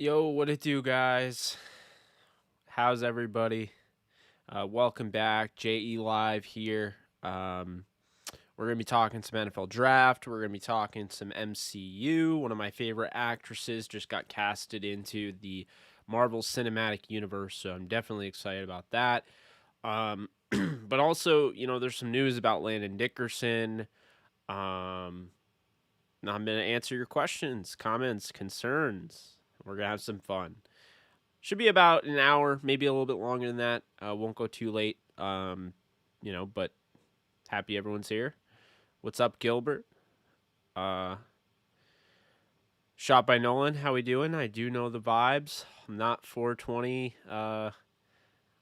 Yo, what it do, guys? How's everybody? Welcome back. JE Live here. We're going to be talking some NFL Draft. We're going to be talking some MCU. One of my favorite actresses just got casted into the Marvel Cinematic Universe, so I'm definitely excited about that. But also, there's some news about Landon Dickerson. Now I'm going to answer your questions, comments, concerns. We're going to have some fun. Should be about an hour, maybe a little bit longer than that. Won't go too late. But happy everyone's here. What's up, Gilbert? Shot by Nolan, how we doing? I do know the vibes. I'm not 420. I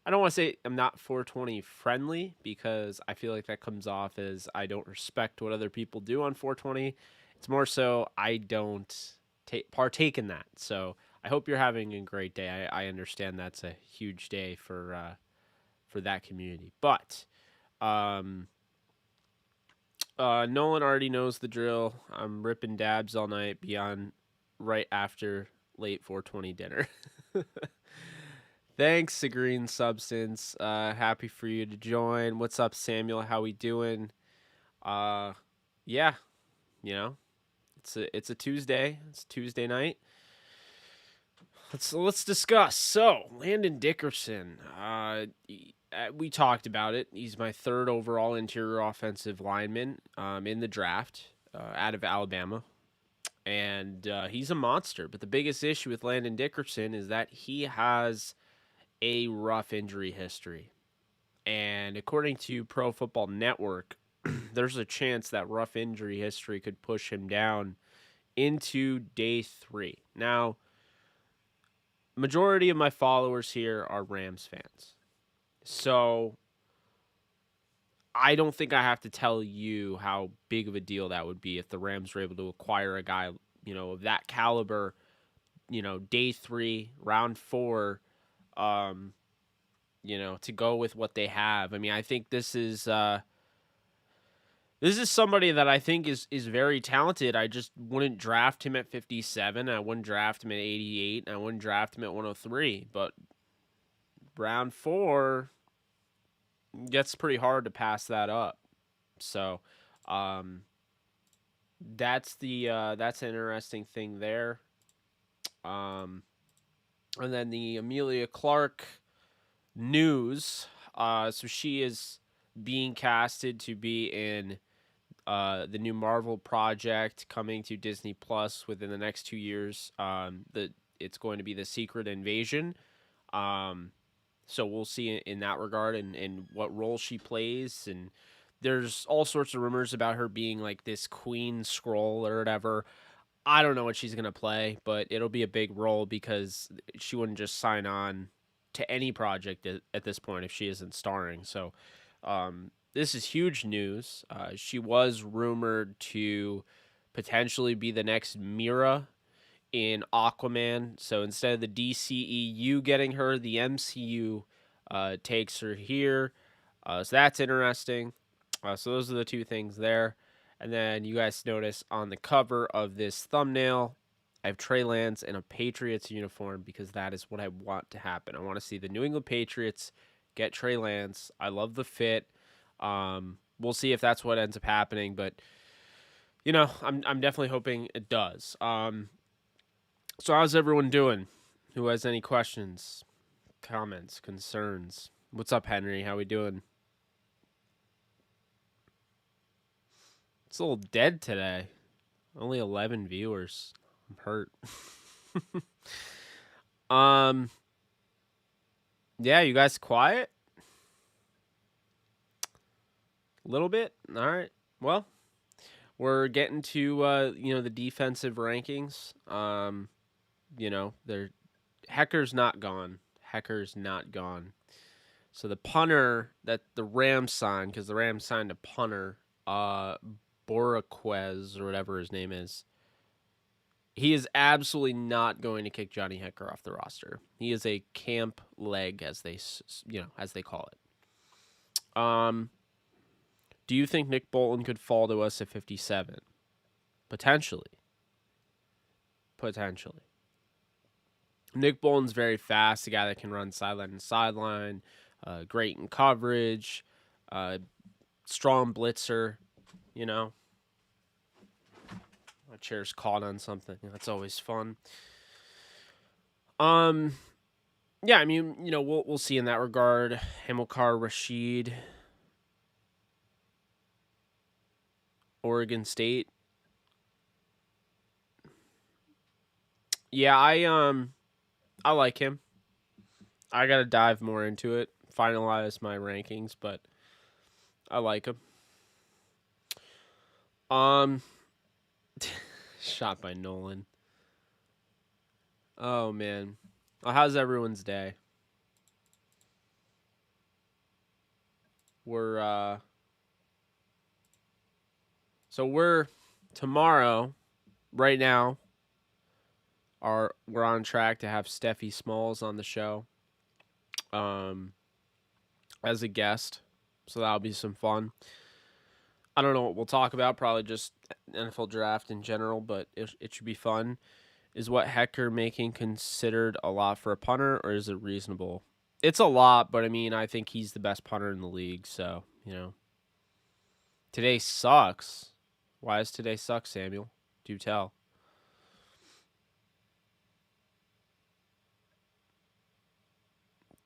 don't want to say I'm not 420 friendly because I feel like that comes off as I don't respect what other people do on 420. It's more so I don't partake in that. So I hope you're having a great day. I understand that's a huge day for that community. But Nolan already knows the drill. I'm ripping dabs all night beyond right after late 420 dinner. Thanks, Green Substance. Happy for you to join. What's up, Samuel? How we doing? Yeah, it's a Tuesday. It's Tuesday night. Let's discuss. So, Landon Dickerson. We talked about it. He's my third overall interior offensive lineman in the draft out of Alabama. And he's a monster. But the biggest issue with Landon Dickerson is that he has a rough injury history. And according to Pro Football Network, there's a chance that rough injury history could push him down into day 3. Now, majority of my followers here are Rams fans. So I don't think I have to tell you how big of a deal that would be if the Rams were able to acquire a guy, of that caliber, day 3, round 4, to go with what they have. I mean, I think this is somebody that I think is very talented. I just wouldn't draft him at 57. I wouldn't draft him at 88. I wouldn't draft him at 103. But round 4 gets pretty hard to pass that up. So that's an interesting thing there. And then the Emilia Clarke news. So she is being casted to be in the new Marvel project coming to Disney Plus within the next 2 years. It's going to be the Secret Invasion. So we'll see in that regard and what role she plays. And there's all sorts of rumors about her being like this Queen Skrull or whatever. I don't know what she's going to play, but it'll be a big role because she wouldn't just sign on to any project at this point if she isn't starring. So this is huge news. She was rumored to potentially be the next Mira in Aquaman. So instead of the DCEU getting her, the MCU takes her here. So that's interesting. So those are the two things there. And then you guys notice on the cover of this thumbnail, I have Trey Lance in a Patriots uniform because that is what I want to happen. I want to see the New England Patriots get Trey Lance. I love the fit. We'll see if that's what ends up happening, but I'm definitely hoping it does. So how's everyone doing? Who has any questions, comments, concerns? What's up, Henry? How we doing? It's a little dead today. Only 11 viewers. I'm hurt. Yeah, you guys quiet? A little bit? All right. Well, we're getting to the defensive rankings. Hecker's not gone. So the punter that the Rams signed, because the Rams signed a punter, Boraquez or whatever his name is, he is absolutely not going to kick Johnny Hekker off the roster. He is a camp leg, as they call it. Do you think Nick Bolton could fall to us at 57? Potentially. Nick Bolton's very fast, a guy that can run sideline to sideline, great in coverage, strong blitzer, you know. My chair's caught on something. That's always fun. Yeah, I mean, you know, we'll see in that regard. Hamilcar Rashid, Oregon State. Yeah, I like him. I gotta dive more into it, finalize my rankings, but I like him. Shot by Nolan. Oh man, how's everyone's day? We're tomorrow, right now. We're on track to have Steffi Smalls on the show, as a guest, so that'll be some fun. I don't know what we'll talk about. Probably just NFL draft in general, but it should be fun. Is what Hecker making considered a lot for a punter, or is it reasonable? It's a lot, but I mean, I think he's the best punter in the league. So, you know, today sucks. Why does today suck, Samuel? Do tell.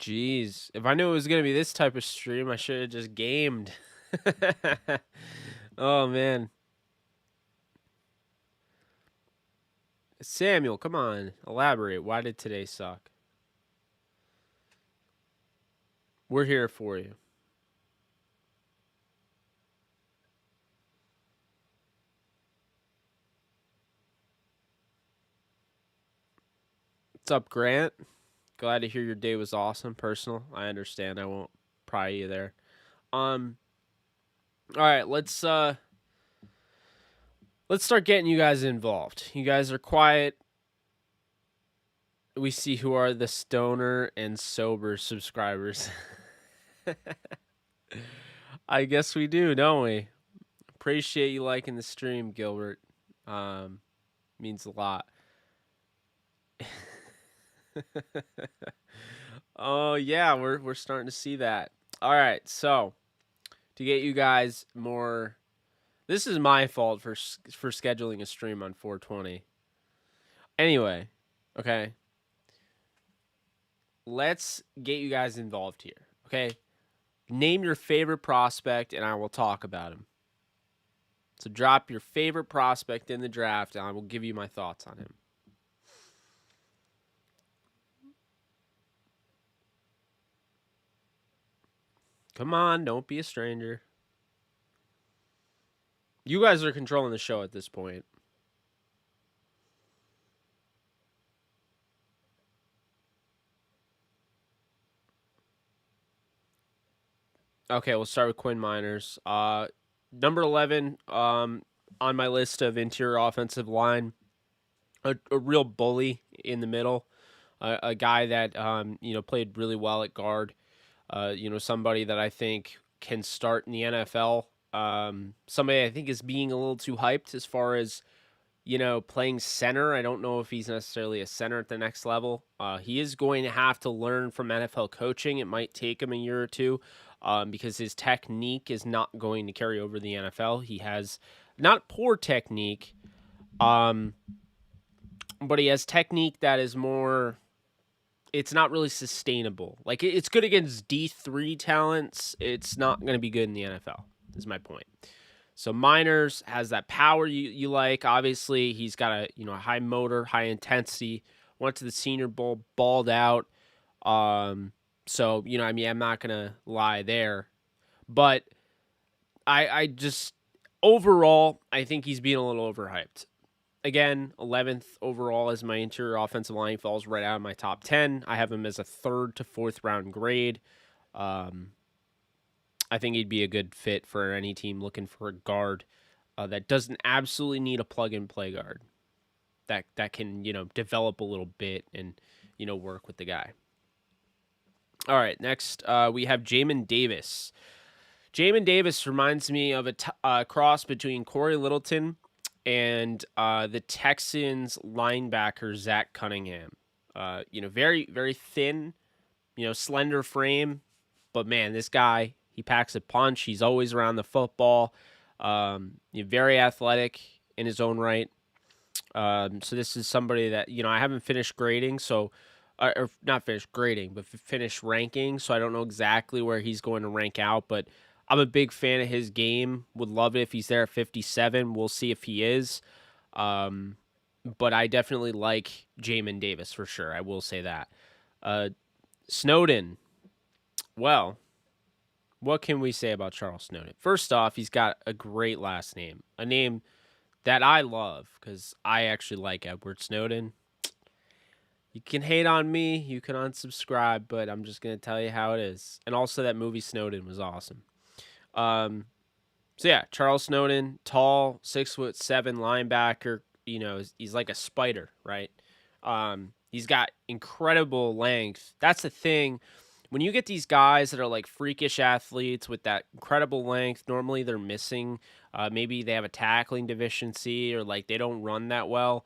Jeez, if I knew it was going to be this type of stream, I should have just gamed. Oh, man. Samuel, come on. Elaborate. Why did today suck? We're here for you. What's up, Grant? Glad to hear your day was awesome. Personal. I understand. I won't pry you there. All right, let's start getting you guys involved. You guys are quiet. We see who are the stoner and sober subscribers. I guess we do, don't we? Appreciate you liking the stream, Gilbert. Means a lot. Oh yeah, we're starting to see that. All right, so to get you guys more, this is my fault for scheduling a stream on 420. Anyway, okay, let's get you guys involved here. Okay, name your favorite prospect, and I will talk about him. So drop your favorite prospect in the draft, and I will give you my thoughts on him. Come on, don't be a stranger. You guys are controlling the show at this point. Okay, we'll start with Quinn Miners. Number 11 on my list of interior offensive line. A real bully in the middle. A guy that, played really well at guard. Somebody that I think can start in the NFL. Somebody I think is being a little too hyped as far as, playing center. I don't know if he's necessarily a center at the next level. He is going to have to learn from NFL coaching. It might take him a year or two because his technique is not going to carry over the NFL. He has not poor technique, but he has technique that is more... It's not really sustainable. Like, it's good against D3 talents. It's not going to be good in the NFL, is my point. So Miners has that power you like. Obviously, he's got a high motor, high intensity. Went to the Senior Bowl, balled out. I'm not going to lie there. But I just, overall, I think he's being a little overhyped. Again, 11th overall as my interior offensive line, falls right out of my top 10. I have him as a 3rd to 4th round grade. I think he'd be a good fit for any team looking for a guard that doesn't absolutely need a plug-and-play guard. That can, develop a little bit and, work with the guy. All right, next we have Jamin Davis. Jamin Davis reminds me of a cross between Corey Littleton and the Texans linebacker Zach Cunningham. Very, very thin, slender frame. But man, this guy, he packs a punch. He's always around the football. Very athletic in his own right. So this is somebody that, I haven't finished grading, so or not finished grading, but finished ranking. So I don't know exactly where he's going to rank out, but I'm a big fan of his game. Would love it if he's there at 57. We'll see if he is. But I definitely like Jamin Davis for sure. I will say that. Snowden. Well, what can we say about Charles Snowden? First off, he's got a great last name. A name that I love because I actually like Edward Snowden. You can hate on me, you can unsubscribe, but I'm just going to tell you how it is. And also that movie Snowden was awesome. So yeah, Charles Snowden, tall, 6'7" linebacker. He's like a spider, right? He's got incredible length. That's the thing. When you get these guys that are like freakish athletes with that incredible length, normally they're missing. Maybe they have a tackling deficiency or like they don't run that well.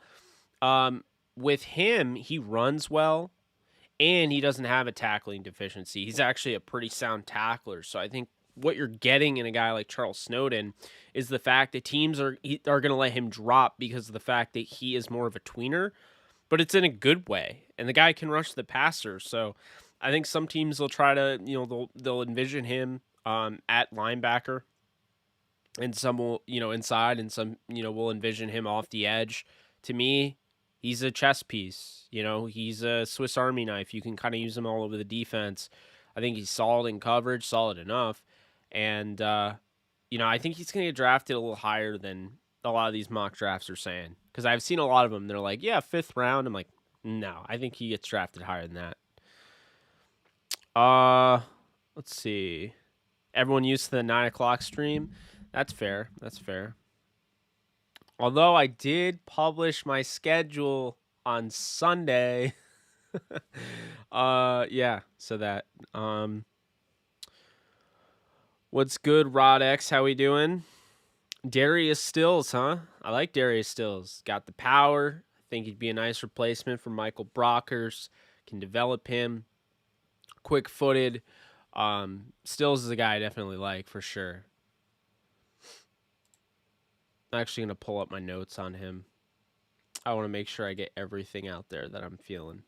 With him, he runs well and he doesn't have a tackling deficiency. He's actually a pretty sound tackler. So I think what you're getting in a guy like Charles Snowden is the fact that teams are going to let him drop because of the fact that he is more of a tweener, but it's in a good way. And the guy can rush the passer. So I think some teams will try to, they'll envision him at linebacker, and some will, inside, and some, will envision him off the edge. To me, he's a chess piece. He's a Swiss Army knife. You can kind of use him all over the defense. I think he's solid in coverage, solid enough. And, I think he's going to get drafted a little higher than a lot of these mock drafts are saying. Because I've seen a lot of them. They're like, yeah, 5th round. I'm like, no, I think he gets drafted higher than that. Let's see. Everyone used to the 9 o'clock stream. That's fair. That's fair. Although I did publish my schedule on Sunday. Yeah. So that. What's good, Rod X? How we doing? Darius Stills, huh? I like Darius Stills. Got the power. I think he'd be a nice replacement for Michael Brockers. Can develop him. Quick-footed. Stills is a guy I definitely like for sure. I'm actually going to pull up my notes on him. I want to make sure I get everything out there that I'm feeling.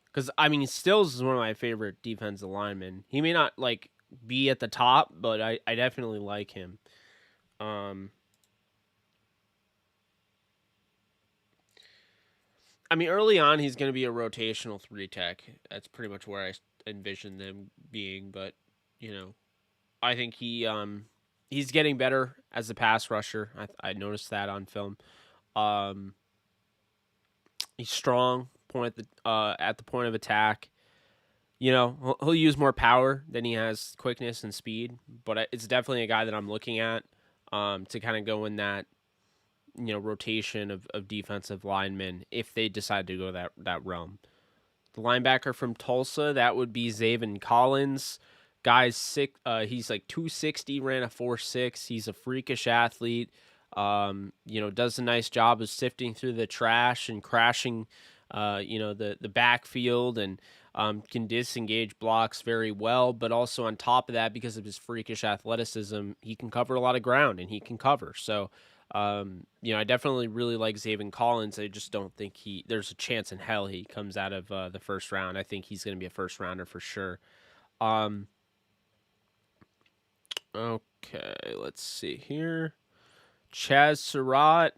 Because, Stills is one of my favorite defensive linemen. He may not, be at the top, but I definitely like him. Early on, he's going to be a rotational 3-tech. That's pretty much where I envision them being, but, I think he's getting better as a pass rusher. I noticed that on film. He's strong at the point of attack. He'll use more power than he has quickness and speed, but it's definitely a guy that I'm looking at to kind of go in that rotation of defensive linemen if they decide to go that realm. The linebacker from Tulsa, that would be Zaven Collins. Guy's sick. He's like 260, ran a 4.6. He's a freakish athlete. Does a nice job of sifting through the trash and crashing, the backfield, and can disengage blocks very well. But also on top of that, because of his freakish athleticism, he can cover a lot of ground and he can cover. So, I definitely really like Zaven Collins. I just don't think there's a chance in hell he comes out of the first round. I think he's going to be a first rounder for sure. Okay, let's see here. Chaz Surratt.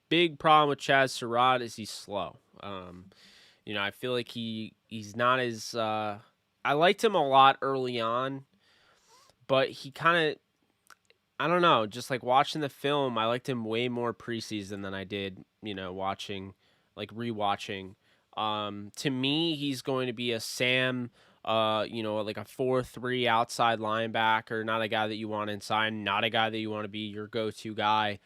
Big problem with Chaz Surratt is he's slow. I feel like he's not as I liked him a lot early on, but he kind of, I don't know, just like watching the film, I liked him way more preseason than I did, rewatching. To me, he's going to be a Sam, like a 4-3 outside linebacker, not a guy that you want inside, not a guy that you want to be your go-to guy.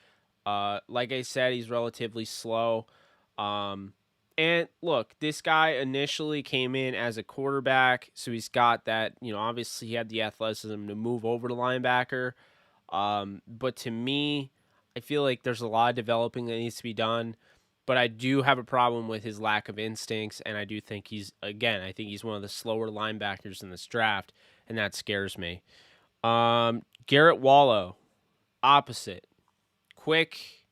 Like I said, he's relatively slow. And look, this guy initially came in as a quarterback, so he's got that, obviously he had the athleticism to move over to linebacker. But to me, I feel like there's a lot of developing that needs to be done. but I do have a problem with his lack of instincts, and I do think I think he's one of the slower linebackers in this draft, and that scares me. Garrett Wallow, opposite. Quick,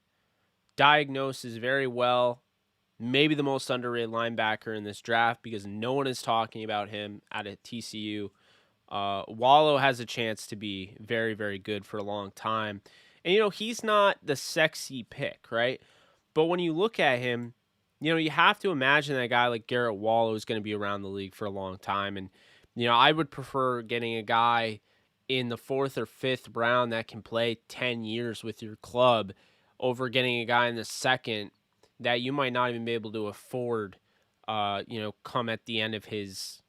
diagnoses very well. Maybe the most underrated linebacker in this draft because no one is talking about him out at TCU. Wallow has a chance to be very, very good for a long time. And, he's not the sexy pick, right? But when you look at him, you have to imagine that a guy like Garrett Wallow is going to be around the league for a long time. And, I would prefer getting a guy in the 4th or 5th round that can play 10 years with your club over getting a guy in the 2nd that you might not even be able to afford, come at the end of his,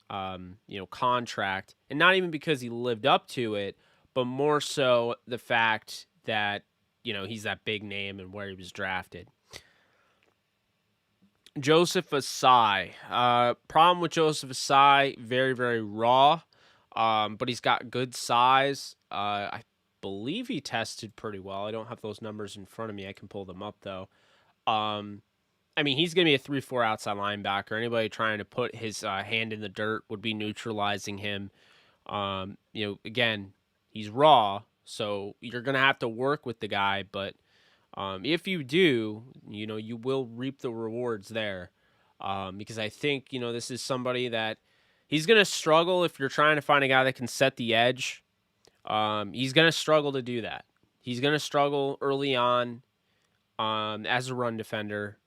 contract. And not even because he lived up to it, but more so the fact that, he's that big name and where he was drafted. Joseph Asai. Problem with Joseph Asai, very, very raw, but he's got good size. I believe he tested pretty well. I don't have those numbers in front of me. I can pull them up, though. He's going to be a 3-4 outside linebacker. Anybody trying to put his hand in the dirt would be neutralizing him. Again, he's raw, so you're going to have to work with the guy, but if you do, you will reap the rewards there. Because I think, this is somebody that he's going to struggle if you're trying to find a guy that can set the edge. He's going to struggle to do that. He's going to struggle early on as a run defender.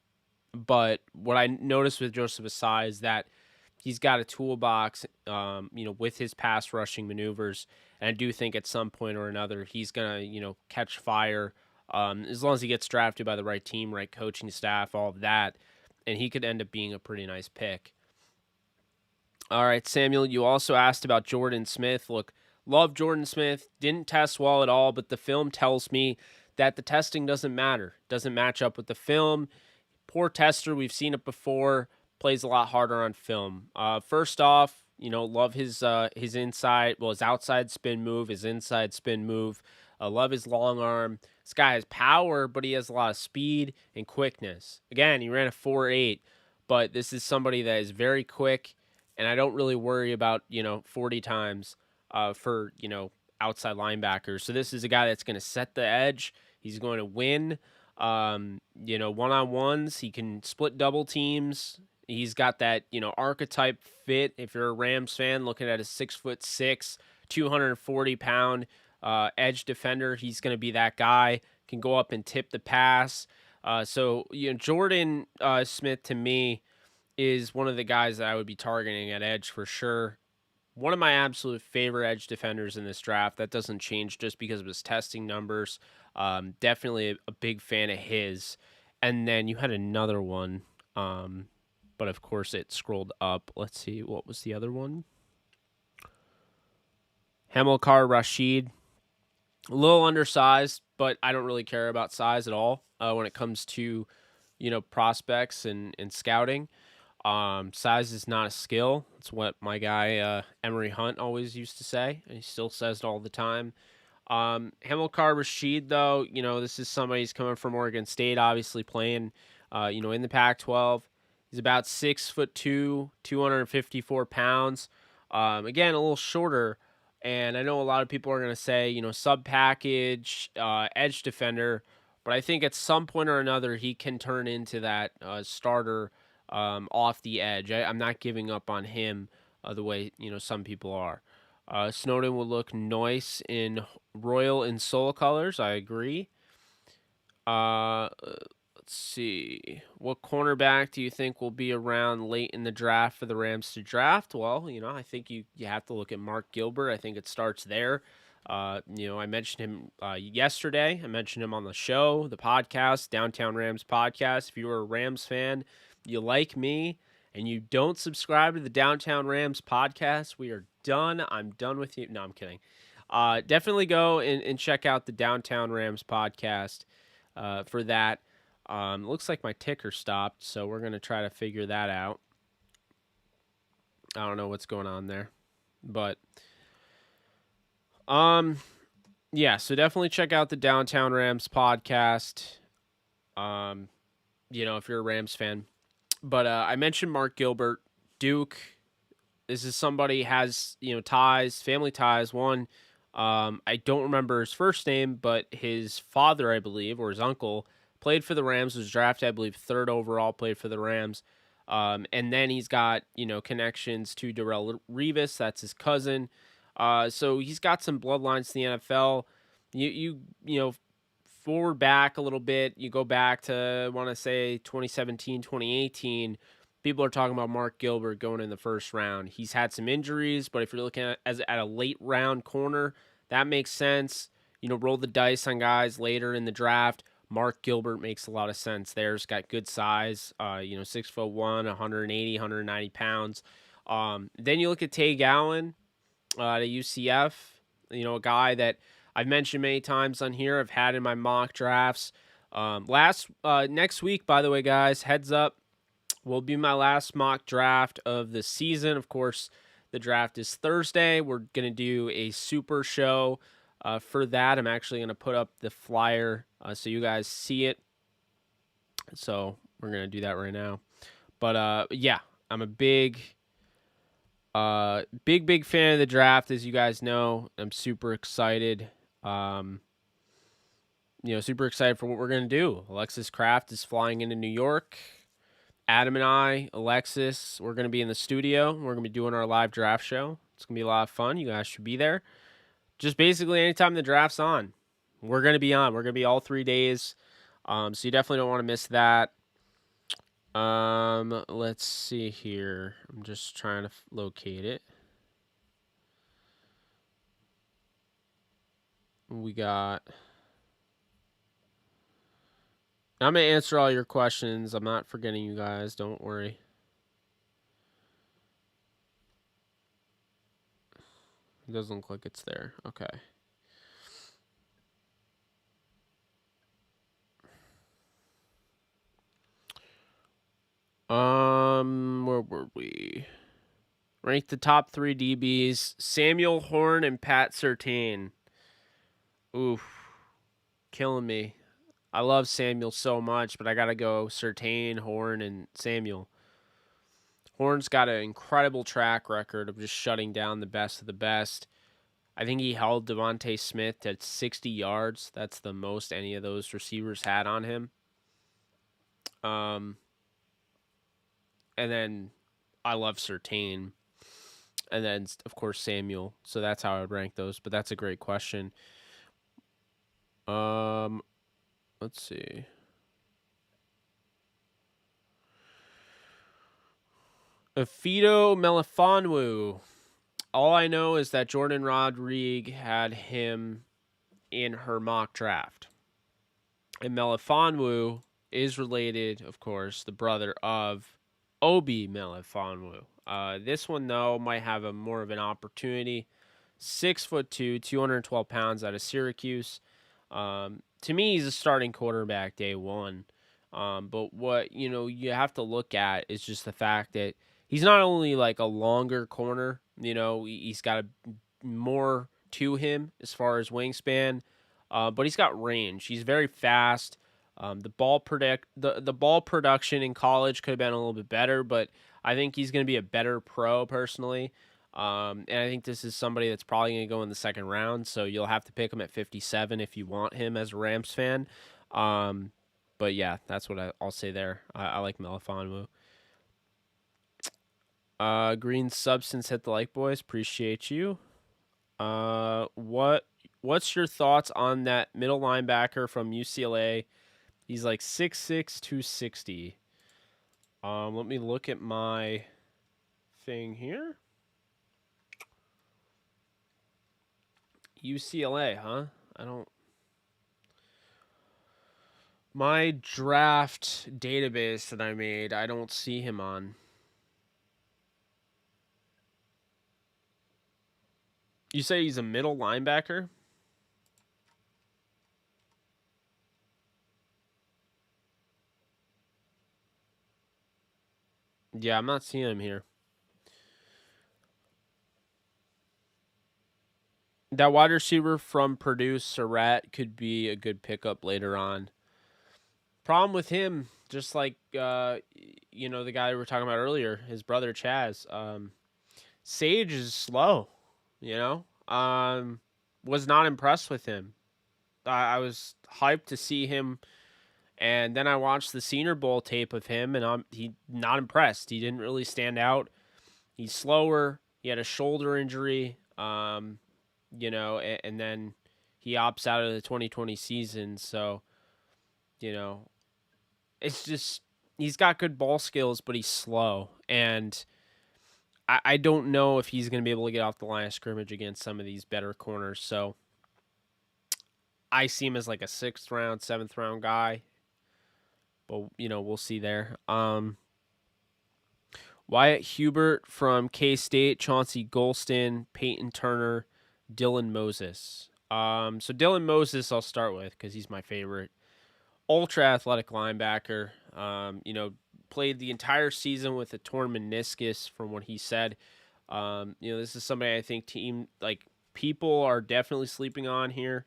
But what I noticed with Joseph Asai is that he's got a toolbox, with his pass rushing maneuvers. And I do think at some point or another, he's going to, catch fire. As long as he gets drafted by the right team, right coaching staff, all of that, and he could end up being a pretty nice pick. All right, Samuel, you also asked about Jordan Smith. Look, love Jordan Smith, didn't test well at all, but the film tells me that the testing doesn't matter, doesn't match up with the film. Poor tester, we've seen it before, plays a lot harder on film. First off, love his outside spin move, his inside spin move. Love his long arm. This guy has power, but he has a lot of speed and quickness. Again, he ran a 4.8, but this is somebody that is very quick, and I don't really worry about, 40 times for, outside linebackers. So this is a guy that's going to set the edge. He's going to win, one-on-ones. He can split double teams. He's got that, archetype fit. If you're a Rams fan, looking at a 6'6", 240-pound edge defender, he's going to be that guy. Can go up and tip the pass. So Jordan Smith to me is one of the guys that I would be targeting at edge for sure. One of my absolute favorite edge defenders in this draft. That doesn't change just because of his testing numbers. Definitely a big fan of his. And then you had another one, but of course it scrolled up. Let's see, what was the other one? Hamilcar Rashid. A little undersized, but I don't really care about size at all when it comes to, prospects and scouting. Size is not a skill. It's what my guy Emery Hunt always used to say, and he still says it all the time. Hamilcar Rashid, though, this is somebody who's coming from Oregon State, obviously playing, in the Pac-12. He's about 6'2", 254 pounds. Again, a little shorter. And I know a lot of people are going to say, sub-package, edge defender. But I think at some point or another, he can turn into that starter off the edge. I'm not giving up on him the way, some people are. Snowden will look nice in royal and soul colors. I agree. Let's see. What cornerback do you think will be around late in the draft for the Rams to draft? Well, I think you have to look at Mark Gilbert. I think it starts there. I mentioned him yesterday. I mentioned him on the show, the podcast, Downtown Rams podcast. If you were a Rams fan, you like me, and you don't subscribe to the Downtown Rams podcast, we are done. I'm done with you. No, I'm kidding. Definitely go and check out the Downtown Rams podcast for that. Looks like my ticker stopped, so we're going to try to figure that out. I don't know what's going on there. But, yeah, so definitely check out the Downtown Rams podcast. if you're a Rams fan. But I mentioned Mark Gilbert, Duke. This is somebody has, ties, family ties. One, I don't remember his first name, but his father, I believe, or his uncle, played for the Rams, was drafted, I believe, 3rd overall, played for the Rams. And then he's got, connections to Darrelle Revis. That's his cousin. So he's got some bloodlines to the NFL. You forward back a little bit. You go back to, I want to say, 2017, 2018. People are talking about Mark Gilbert going in the first round. He's had some injuries, but if you're looking at a late round corner, that makes sense. Roll the dice on guys later in the draft. Mark Gilbert makes a lot of sense there. He's got good size, 6'1", 180, 190 pounds. Then you look at Tay Gowan at UCF, a guy that I've mentioned many times on here. I've had in my mock drafts. Next week, by the way, guys, heads up, will be my last mock draft of the season. Of course, the draft is Thursday. We're going to do a super show for that. I'm actually going to put up the flyer so you guys see it. So we're going to do that right now. But yeah, I'm a big fan of the draft, as you guys know. I'm super excited. Super excited for what we're going to do. Alexis Kraft is flying into New York. Adam and I, Alexis, we're going to be in the studio. We're going to be doing our live draft show. It's going to be a lot of fun. You guys should be there. Just basically anytime the draft's on, we're going to be on. We're going to be all 3 days. So you definitely don't want to miss that. Let's see here. I'm just trying to locate it. We got... I'm going to answer all your questions. I'm not forgetting you guys. Don't worry. It doesn't look like it's there. Okay. Where were we? Rank the top 3 DBs. Samuel Horn and Pat Surtain. Oof. Killing me. I love Samuel so much, but I got to go Surtain, Horn, and Samuel. Horn's got an incredible track record of just shutting down the best of the best. I think he held Devontae Smith at 60 yards. That's the most any of those receivers had on him. And then I love Surtain. And then, of course, Samuel. So that's how I would rank those. But that's a great question. Let's see. Ifeatu Melifonwu. All I know is that Jordan Rodriguez had him in her mock draft. And Melifonwu is related, of course, the brother of Obi Melifonwu. This one, though, might have more of an opportunity. 6'2", 212 pounds out of Syracuse. To me, he's a starting quarterback day one. But what you have to look at is just the fact that he's not only like a longer corner. He's got more to him as far as wingspan, but he's got range. He's very fast. The ball production in college could have been a little bit better, but I think he's going to be a better pro personally. And I think this is somebody that's probably going to go in the second round, so you'll have to pick him at 57 if you want him as a Rams fan. But yeah, that's what I'll say there. I like Melifonwu. Green Substance hit the like, boys. Appreciate you. What's your thoughts on that middle linebacker from UCLA? He's like 6'6", 260. Let me look at my thing here. UCLA, huh? My draft database that I made, I don't see him on. You say he's a middle linebacker? Yeah, I'm not seeing him here. That wide receiver from Purdue, Surratt, could be a good pickup later on. Problem with him, just like the guy we were talking about earlier, his brother Chaz. Sage is slow. You know, was not impressed with him. I was hyped to see him, and then I watched the Senior Bowl tape of him, and he not impressed. He didn't really stand out. He's slower. He had a shoulder injury. And then he opts out of the 2020 season. So, it's just he's got good ball skills, but he's slow, and I don't know if he's going to be able to get off the line of scrimmage against some of these better corners. So I see him as like a 6th round, 7th round guy, but we'll see there. Wyatt Hubert from K-State, Chauncey Golston, Peyton Turner, Dylan Moses. So Dylan Moses I'll start with because he's my favorite. Ultra athletic linebacker. Played the entire season with a torn meniscus from what he said. This is somebody I think people are definitely sleeping on here.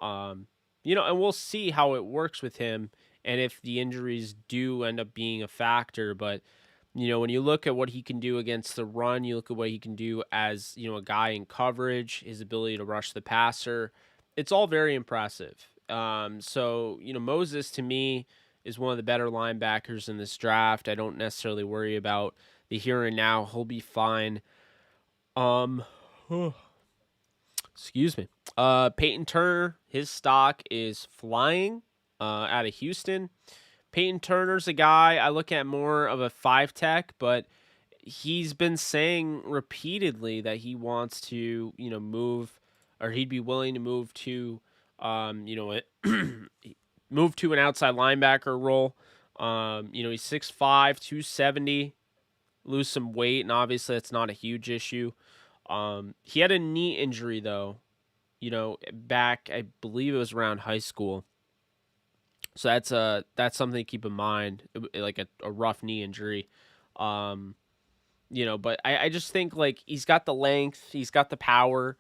And we'll see how it works with him and if the injuries do end up being a factor. But, when you look at what he can do against the run, you look at what he can do as, a guy in coverage, his ability to rush the passer, it's all very impressive. Moses to me is one of the better linebackers in this draft. I don't necessarily worry about the here and now. He'll be fine. Excuse me. Peyton Turner, his stock is flying out of Houston. Peyton Turner's a guy I look at more of a 5-tech, but he's been saying repeatedly that he wants to, move, or he'd be willing to move to, move to an outside linebacker role. He's 6'5", 270, lose some weight, and obviously that's not a huge issue. He had a knee injury though, back, I believe it was around high school. So that's something to keep in mind, like a rough knee injury. But I just think like he's got the length, he's got the power.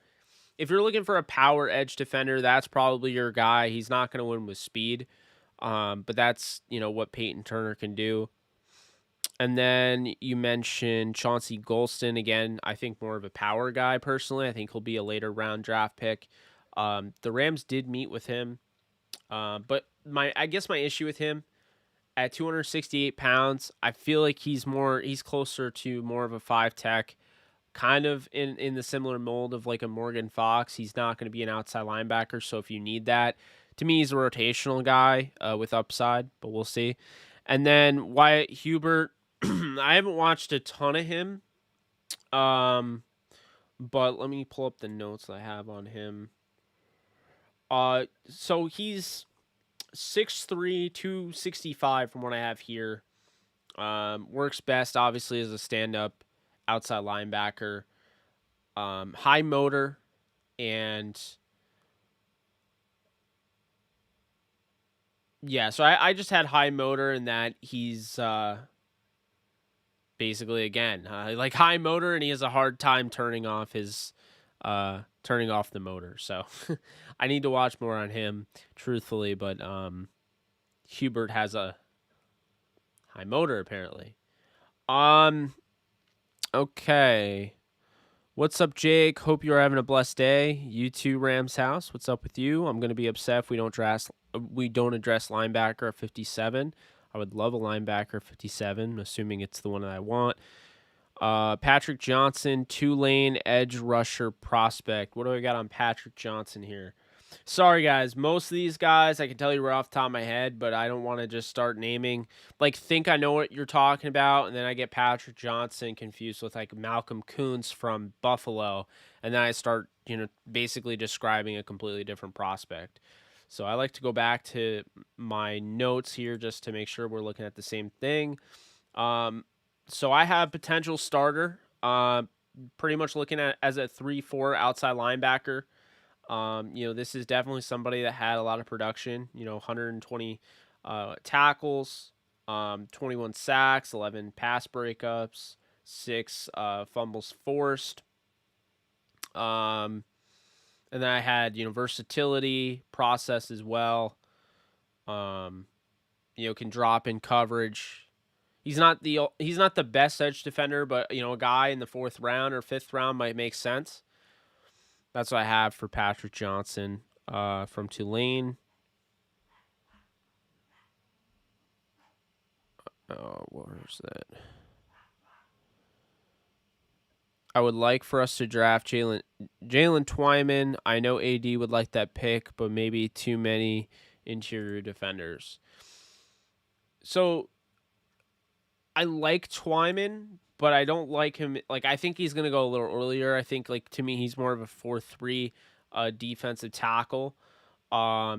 If you're looking for a power edge defender, that's probably your guy. He's not going to win with speed, but that's what Peyton Turner can do. And then you mentioned Chauncey Golston again. I think more of a power guy personally. I think he'll be a later round draft pick. The Rams did meet with him, but I guess my issue with him at 268 pounds, I feel like he's closer to more of a 5-tech, kind of in the similar mold of like a Morgan Fox. He's not going to be an outside linebacker, so if you need that, to me, he's a rotational guy with upside, but we'll see. And then Wyatt Hubert, I haven't watched a ton of him, but let me pull up the notes I have on him. So he's 6'3", 265 from what I have here. Works best, obviously, as a stand-up outside linebacker. High motor, and yeah, so I just had high motor in that he's basically, again, like high motor, and he has a hard time turning off the motor. So I need to watch more on him, truthfully, but Hubert has a high motor apparently. Okay. What's up, Jake? Hope you're having a blessed day. You too, Rams House. What's up with you? I'm gonna be upset if we don't address linebacker at 57. I would love a linebacker at 57, assuming it's the one that I want. Patrick Johnson, Tulane edge rusher prospect. What do I got on Patrick Johnson here? Sorry, guys. Most of these guys, I can tell you right off the top of my head, but I don't want to just start naming. Like, think I know what you're talking about, and then I get Patrick Johnson confused with, like, Malcolm Kuntz from Buffalo, and then I start, basically describing a completely different prospect. So I like to go back to my notes here just to make sure we're looking at the same thing. So I have potential starter, pretty much looking at as a 3-4 outside linebacker. This is definitely somebody that had a lot of production, 120 tackles, 21 sacks, 11 pass breakups, 6 fumbles forced. And then I had, versatility, process as well. can drop in coverage. He's not the best edge defender, but a guy in the 4th round or 5th round might make sense. That's what I have for Patrick Johnson from Tulane. Oh, where's that? I would like for us to draft Jalen Twyman. I know AD would like that pick, but maybe too many interior defenders. So I like Twyman, but I don't like him. Like, I think he's going to go a little earlier. I think, like, to me, he's more of a 4-3 defensive tackle. But,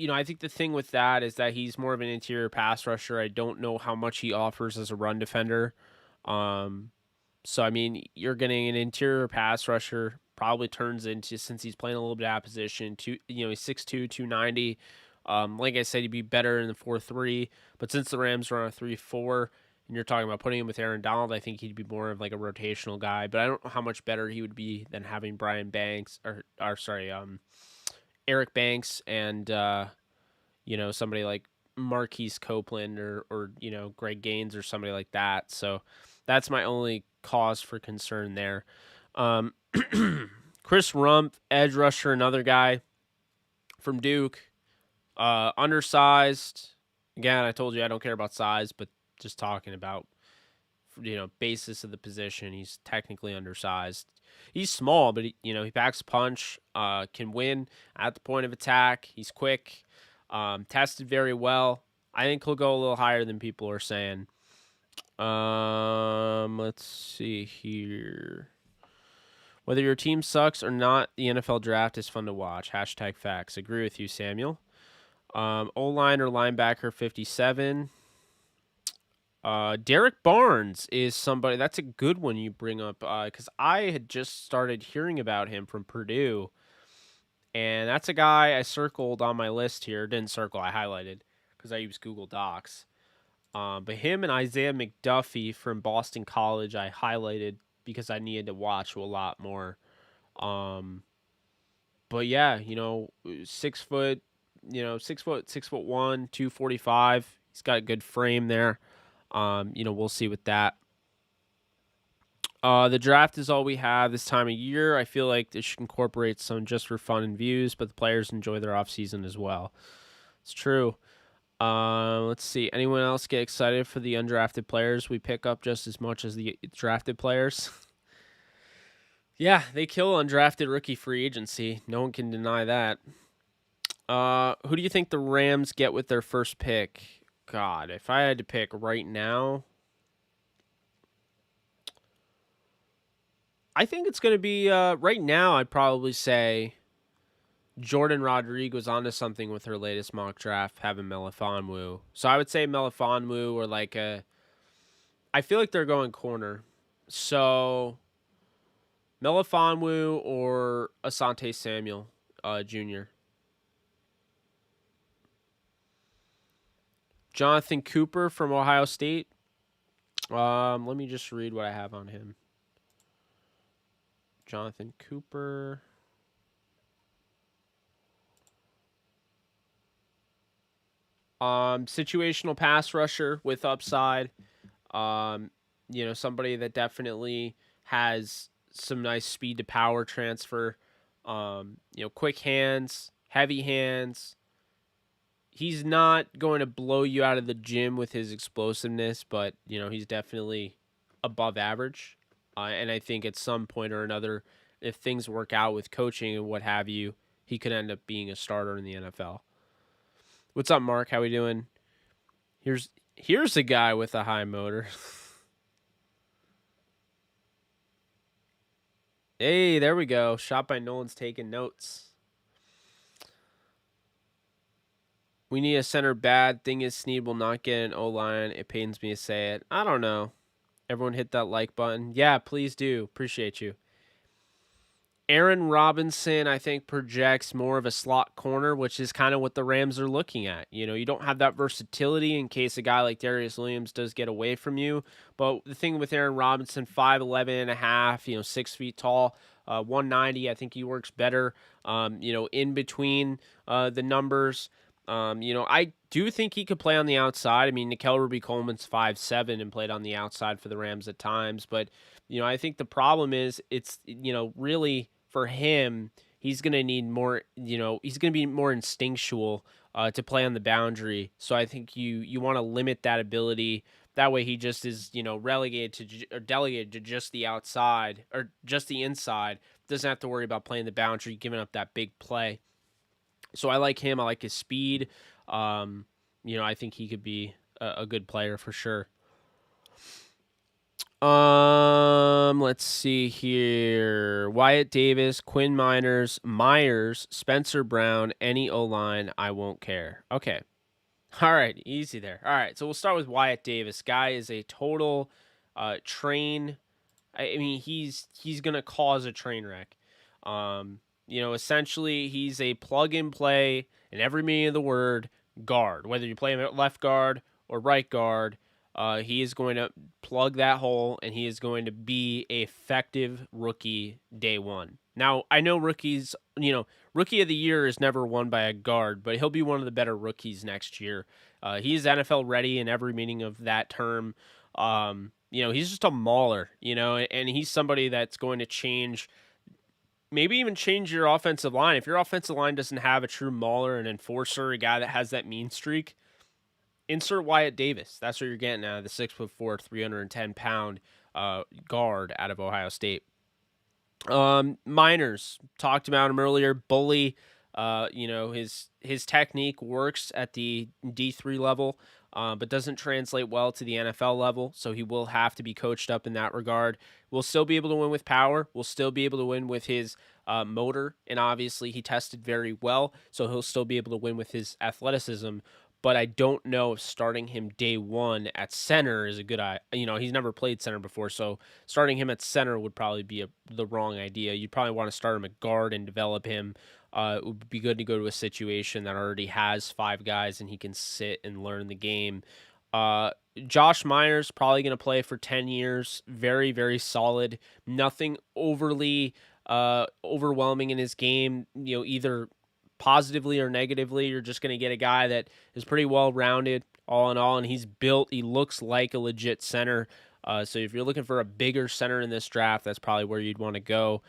I think the thing with that is that he's more of an interior pass rusher. I don't know how much he offers as a run defender. So, I mean, you're getting an interior pass rusher, probably turns into, since he's playing a little bit out of position, he's 6'2", 290. Like I said, he'd be better in the 4-3. But since the Rams are on a 3-4, and you're talking about putting him with Aaron Donald, I think he'd be more of like a rotational guy. But I don't know how much better he would be than having Brian Banks, Eric Banks and, somebody like Marquise Copeland or Greg Gaines or somebody like that. So that's my only cause for concern there. Chris Rumpf, edge rusher, another guy from Duke, undersized. Again, I told you I don't care about size, but just talking about basis of the position, he's technically undersized. He's small, but he packs a punch. Can win at the point of attack. He's quick. Tested very well. I think he'll go a little higher than people are saying. Let's see here. Whether your team sucks or not, the NFL draft is fun to watch. #facts. Agree with you, Samuel. O-line or linebacker 57. Derek Barnes is somebody, that's a good one you bring up, because I had just started hearing about him from Purdue, and that's a guy I circled on my list here. Didn't circle, I highlighted, because I use Google Docs. But him and Isaiah McDuffie from Boston College I highlighted because I needed to watch a lot more. But yeah, 6 foot, 6'1", 245. He's got a good frame there. We'll see with that. The draft is all we have this time of year. I feel like this should incorporate some just for fun and views, but the players enjoy their off season as well. It's true. Let's see. Anyone else get excited for the undrafted players we pick up just as much as the drafted players? Yeah, they kill undrafted rookie free agency. No one can deny that. Who do you think the Rams get with their first pick? God, if I had to pick right now, I think it's going to be, right now, I'd probably say Jordan Rodriguez onto something with her latest mock draft, having Melifonwu. So I would say Melifonwu or I feel like they're going corner. So Melifonwu or Asante Samuel Jr. Jonathan Cooper from Ohio State. Let me just read what I have on him. Jonathan Cooper. Situational pass rusher with upside. Somebody that definitely has some nice speed to power transfer. Quick hands, heavy hands. He's not going to blow you out of the gym with his explosiveness, but he's definitely above average. And I think at some point or another, if things work out with coaching and what have you, he could end up being a starter in the NFL. What's up, Mark? How we doing? Here's a guy with a high motor. Hey, there we go. Shot by Nolan's taking notes. We need a center bad. Thing is, Snead will not get an O-line. It pains me to say it. I don't know. Everyone hit that like button. Yeah, please do. Appreciate you. Aaron Robinson, I think, projects more of a slot corner, which is kind of what the Rams are looking at. You don't have that versatility in case a guy like Darius Williams does get away from you. But the thing with Aaron Robinson, 5'11 and a half, 6 feet tall, 190, I think he works better, in between the numbers. You know, I do think he could play on the outside. I mean, Nickel Ruby-Coleman's 5'7" and played on the outside for the Rams at times. But, you know, I think the problem is it's, you know, really for him, he's going to need more, you know, he's going to be more instinctual to play on the boundary. So I think you want to limit that ability. That way he just is, you know, relegated to or delegated to just the outside or just the inside. Doesn't have to worry about playing the boundary, giving up that big play. So I like him. I like his speed. You know, I think he could be a good player for sure. Let's see here. Wyatt Davis, Quinn Myers, Spencer Brown, any O-line, I won't care. Okay. All right, easy there. All right, so we'll start with Wyatt Davis. Guy is a total train. I mean, he's gonna cause a train wreck. You know, essentially, he's a plug and play in every meaning of the word guard. Whether you play him at left guard or right guard, he is going to plug that hole, and he is going to be a effective rookie day one. Now, I know rookies, you know, rookie of the year is never won by a guard, but he'll be one of the better rookies next year. He's NFL ready in every meaning of that term. You know, he's just a mauler, you know, and he's somebody that's going to change, maybe even change your offensive line. If your offensive line doesn't have a true mauler, an enforcer, a guy that has that mean streak, insert Wyatt Davis. That's what you're getting out of the 6'4", 310-pound guard out of Ohio State. Miners, talked about him earlier. Bully, you know, his technique works at the D3 level, but doesn't translate well to the NFL level, so he will have to be coached up in that regard. We'll still be able to win with power. We'll still be able to win with his motor, and obviously he tested very well, so he'll still be able to win with his athleticism. But I don't know if starting him day one at center is a good idea. You know, he's never played center before, so starting him at center would probably be the wrong idea. You'd probably want to start him at guard and develop him. It would be good to go to a situation that already has 5 guys and he can sit and learn the game. Josh Myers, probably going to play for 10 years. Very, very solid. Nothing overly overwhelming in his game, you know, either positively or negatively. You're just going to get a guy that is pretty well rounded all in all, and he looks like a legit center. So if you're looking for a bigger center in this draft, that's probably where you'd want to go.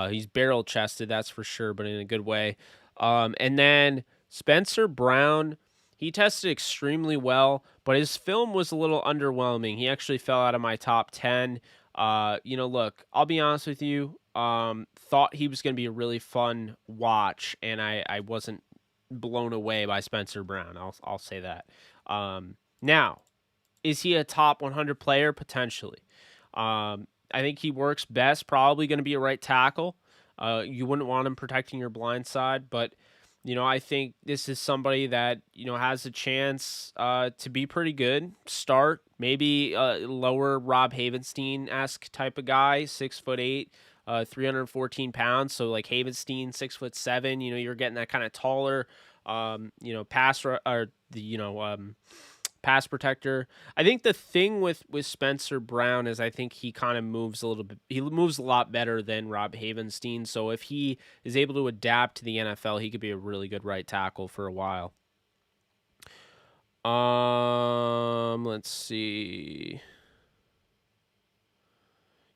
He's barrel chested, that's for sure, but in a good way. And then Spencer Brown, he tested extremely well, but his film was a little underwhelming. He actually fell out of my top 10. You know, look, I'll be honest with you. Thought he was going to be a really fun watch, and I wasn't blown away by Spencer Brown. I'll say that. Now, is he a top 100 player? Potentially. I think he works best, probably going to be a right tackle. You wouldn't want him protecting your blind side, but you know, I think this is somebody that, you know, has a chance to be pretty good. Start maybe lower Rob Havenstein-esque type of guy, 6'8", 314 pounds. So like Havenstein, 6'7". You know, you're getting that kind of taller, you know, pass protector. I think the thing with Spencer Brown is I think he kind of moves a little bit. He moves a lot better than Rob Havenstein. So if he is able to adapt to the NFL, he could be a really good right tackle for a while. Let's see.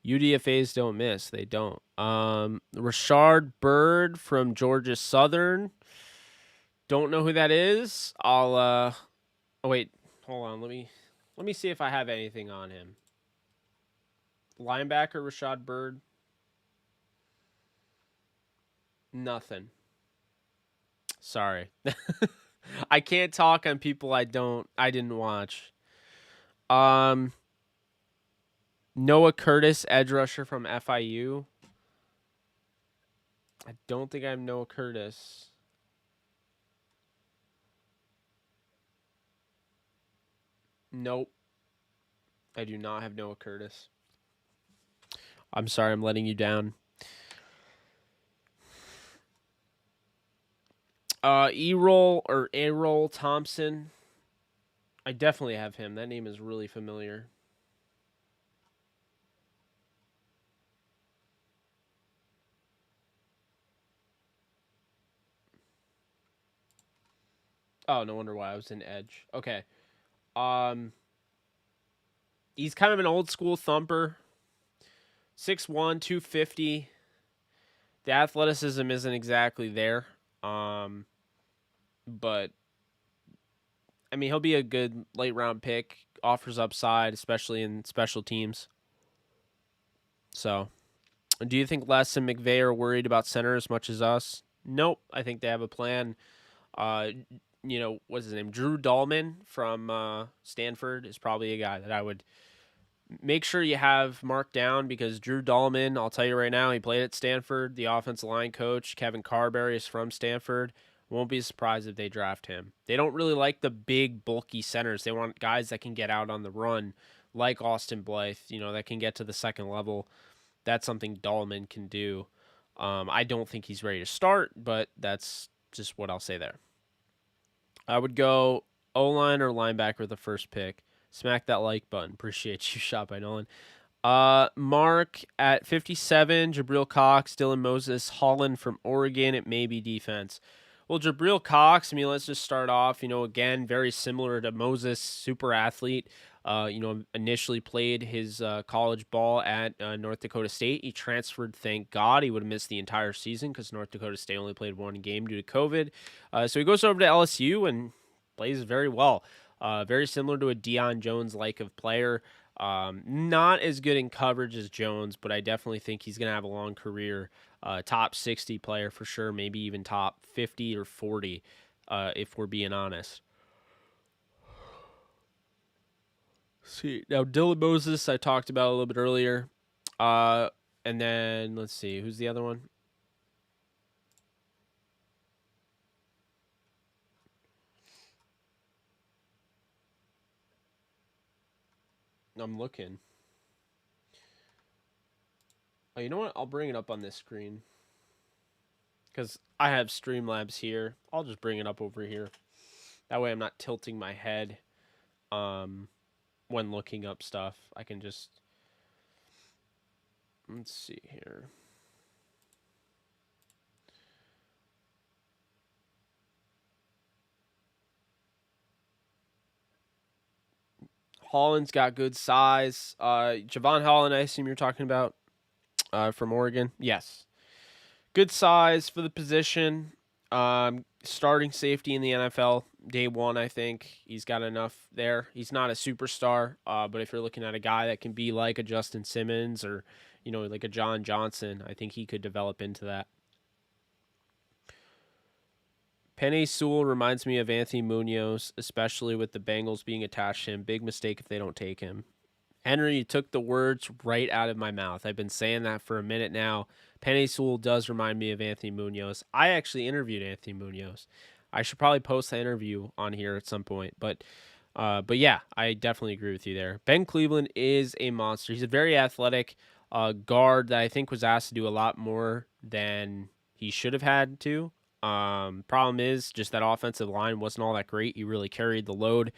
UDFAs don't miss. They don't. Rashard Bird from Georgia Southern. Don't know who that is. Oh wait. Hold on, let me see if I have anything on him. Linebacker Rashad Bird. Nothing. Sorry. I can't talk on people I didn't watch. Noah Curtis, edge rusher from FIU. I don't think I have Noah Curtis. Nope. I do not have Noah Curtis. I'm sorry, I'm letting you down. Errol Thompson. I definitely have him. That name is really familiar. Oh, no wonder why I was in edge. Okay. He's kind of an old school thumper. 6'1", 250. The athleticism isn't exactly there. But I mean, he'll be a good late round pick. Offers upside, especially in special teams. So, do you think Les and McVay are worried about center as much as us? Nope. I think they have a plan. What's his name? Drew Dahlman from Stanford is probably a guy that I would make sure you have marked down, because Drew Dahlman, I'll tell you right now, he played at Stanford. The offensive line coach, Kevin Carberry, is from Stanford. Won't be surprised if they draft him. They don't really like the big, bulky centers. They want guys that can get out on the run, like Austin Blythe, that can get to the second level. That's something Dahlman can do. I don't think he's ready to start, but that's just what I'll say there. I would go O-line or linebacker the first pick. Smack that like button. Appreciate you, shot by Nolan. Mark at 57, Jabril Cox, Dylan Moses, Holland from Oregon. It may be defense. Well, Jabril Cox, I mean, let's just start off, again, very similar to Moses, super athlete. Initially played his college ball at North Dakota State. He transferred, thank God. He would have missed the entire season because North Dakota State only played one game due to COVID. So he goes over to LSU and plays very well. Very similar to a Deion Jones-like of player. Not as good in coverage as Jones, but I definitely think he's going to have a long career. Top 60 player for sure, maybe even top 50 or 40, if we're being honest. See, now Dylan Moses I talked about a little bit earlier. And then let's see, who's the other one? I'm looking. Oh, you know what? I'll bring it up on this screen, because I have Streamlabs here. I'll just bring it up over here. That way I'm not tilting my head when looking up stuff. I can just... Let's see here. Holland's got good size. Javon Holland, I assume you're talking about, from Oregon. Yes. Good size for the position. Starting safety in the NFL, day one, I think. He's got enough there. He's not a superstar, but if you're looking at a guy that can be like a Justin Simmons or, like a John Johnson, I think he could develop into that. Penei Sewell reminds me of Anthony Munoz, especially with the Bengals being attached to him. Big mistake if they don't take him. Henry, you took the words right out of my mouth. I've been saying that for a minute now. Penei Sewell does remind me of Anthony Munoz. I actually interviewed Anthony Munoz. I should probably post the interview on here at some point. But yeah, I definitely agree with you there. Ben Cleveland is a monster. He's a very athletic guard that I think was asked to do a lot more than he should have had to. Problem is just that offensive line wasn't all that great. He really carried the load.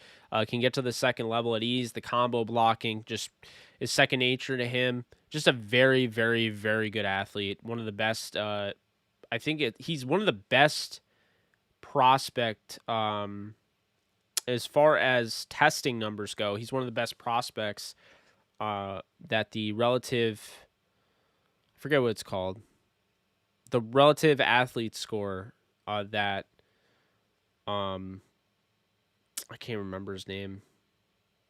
Can get to the second level at ease. The combo blocking just is second nature to him. Just a very, very, very good athlete. One of the best. I think he's one of the best prospect as far as testing numbers go. He's one of the best prospects that the relative. I forget what it's called. The relative athlete score that I can't remember his name.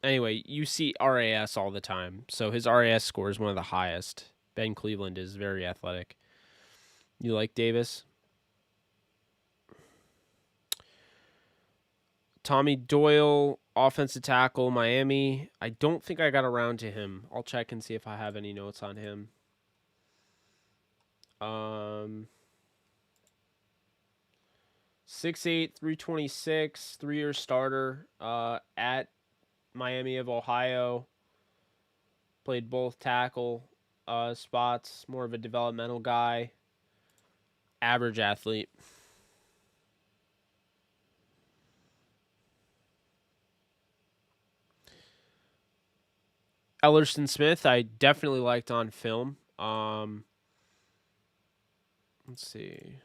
Anyway, you see RAS all the time. So his RAS score is one of the highest. Ben Cleveland is very athletic. You like Davis? Tommy Doyle, offensive tackle, Miami. I don't think I got around to him. I'll check and see if I have any notes on him. 6'8", 326, 3-year starter at Miami of Ohio. Played both tackle spots. More of a developmental guy. Average athlete. Ellerson Smith, I definitely liked on film. Let's see.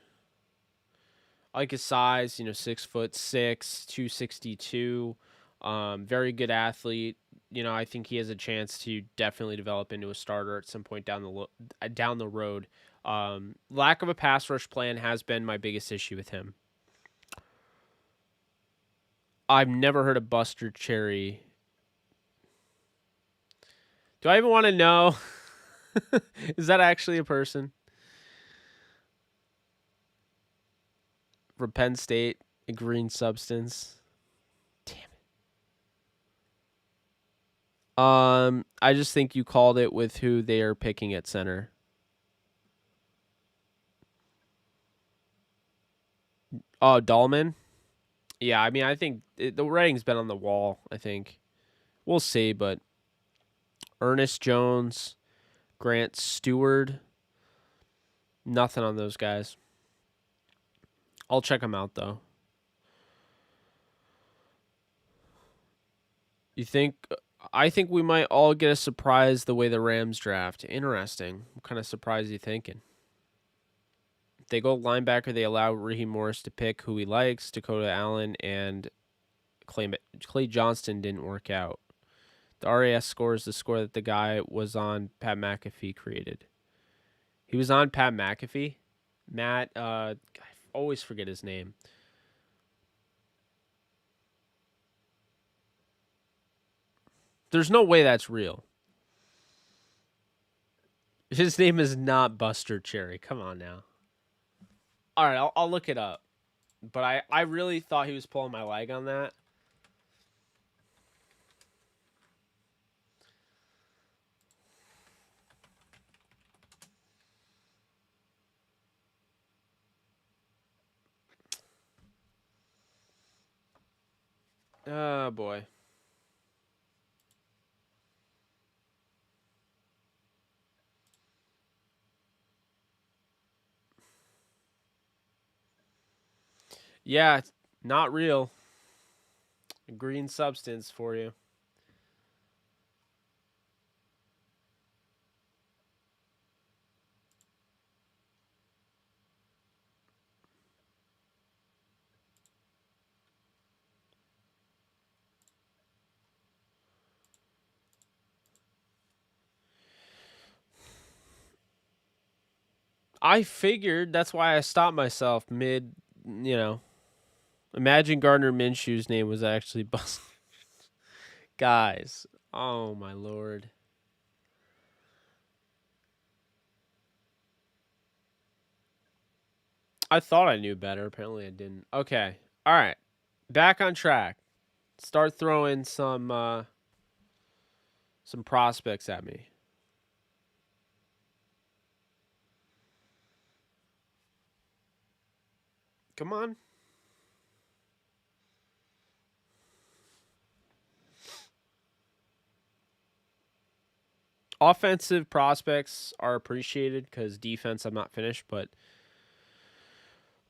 I like his size, 6'6", 262. Very good athlete. I think he has a chance to definitely develop into a starter at some point down the road. Lack of a pass rush plan has been my biggest issue with him. I've never heard of Buster Cherry. Do I even want to know? Is that actually a person? From Penn State, a green substance. Damn it. I just think you called it with who they are picking at center. Oh, Dahlman? Yeah, I mean, I think the writing's been on the wall, I think. We'll see, but Ernest Jones, Grant Stewart, nothing on those guys. I'll check them out, though. I think we might all get a surprise the way the Rams draft. Interesting. What kind of surprise are you thinking? If they go linebacker, they allow Raheem Morris to pick who he likes. Dakota Allen and Clay Johnston didn't work out. The RAS score is the score that the guy was on Pat McAfee created. He was on Pat McAfee? Matt, I always forget his name. There's no way that's real. His name is not Buster Cherry. Come on now. All right, I'll look it up. But I really thought he was pulling my leg on that. Oh, boy. Yeah, it's not real. A green substance for you. I figured that's why I stopped myself mid, Imagine Gardner Minshew's name was actually Buster. Guys, oh my lord. I thought I knew better. Apparently I didn't. Okay. All right. Back on track. Start throwing some prospects at me. Come on. Offensive prospects are appreciated because defense I'm not finished, but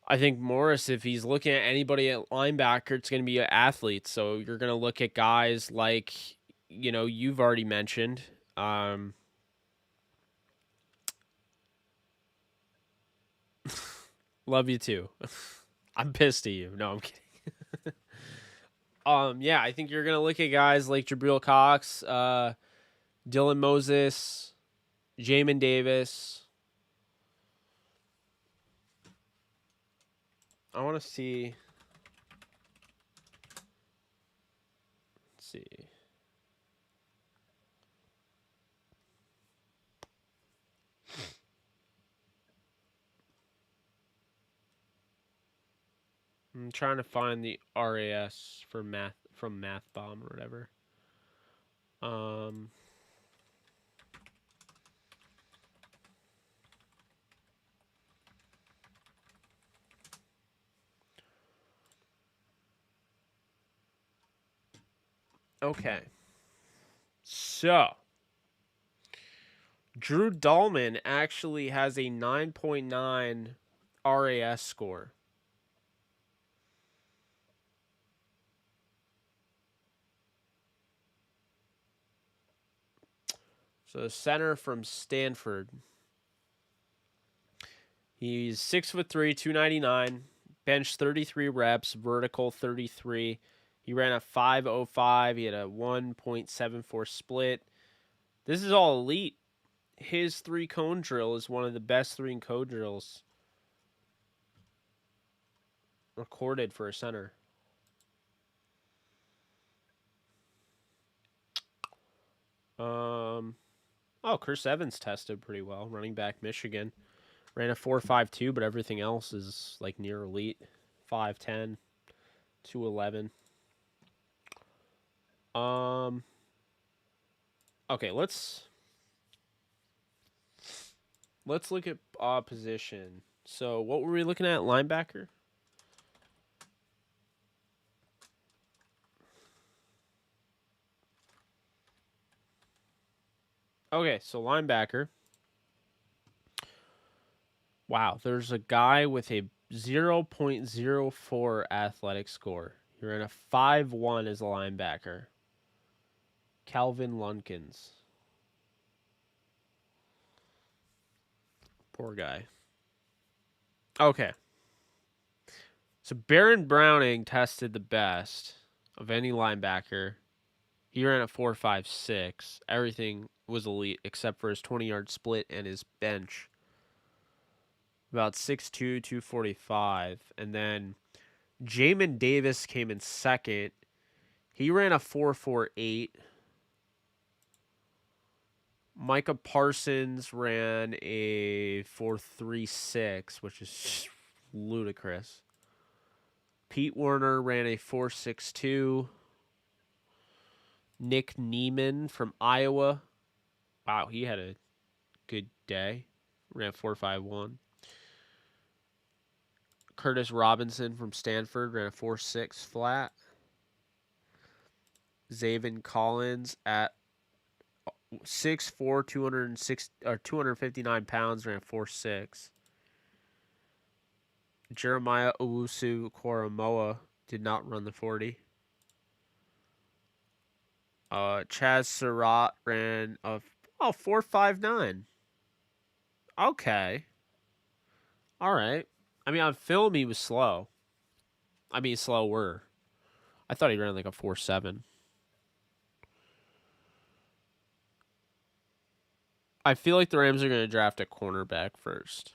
I think Morris, if he's looking at anybody at linebacker, it's going to be athletes. So you're going to look at guys like, you've already mentioned. Love you too. I'm pissed at you. No, I'm kidding. Yeah, I think you're going to look at guys like Jabril Cox, Dylan Moses, Jamin Davis. I want to see. Let's see. I'm trying to find the RAS for math from Math Bomb or whatever. Okay. So, Drew Dahlman actually has a 9.9 RAS score. So, center from Stanford. He's 6'3", 299, bench 33 reps, vertical 33. He ran a 5.05. He had a 1.74 split. This is all elite. His 3-cone drill is one of the best 3-cone drills recorded for a center. Chris Evans tested pretty well. Running back, Michigan. Ran a 4.52, but everything else is like near elite. 5.10, 2.11. Okay, let's look at position. So what were we looking at? Linebacker? Okay, so linebacker. Wow, there's a guy with a 0.04 athletic score. He ran a 5.1 as a linebacker. Calvin Lunkins. Poor guy. Okay. So Baron Browning tested the best of any linebacker. He ran a 4.56. Everything was elite except for his 20-yard split and his bench. About 6'2", 245. And then Jamin Davis came in second. He ran a 4.48. Micah Parsons ran a 4.36, which is ludicrous. Pete Werner ran a 4.62. Nick Neiman from Iowa. Wow, he had a good day. Ran 4.51. Curtis Robinson from Stanford ran a 4.6 flat. Zaven Collins at 6'4", 259 pounds, ran a 4.6. Jeremiah Owusu-Koramoah did not run the 40. Chaz Surratt ran a 4.59. Okay. All right. I mean, on film, he was slow. I mean, slower. I thought he ran like a 4.7. I feel like the Rams are going to draft a cornerback first.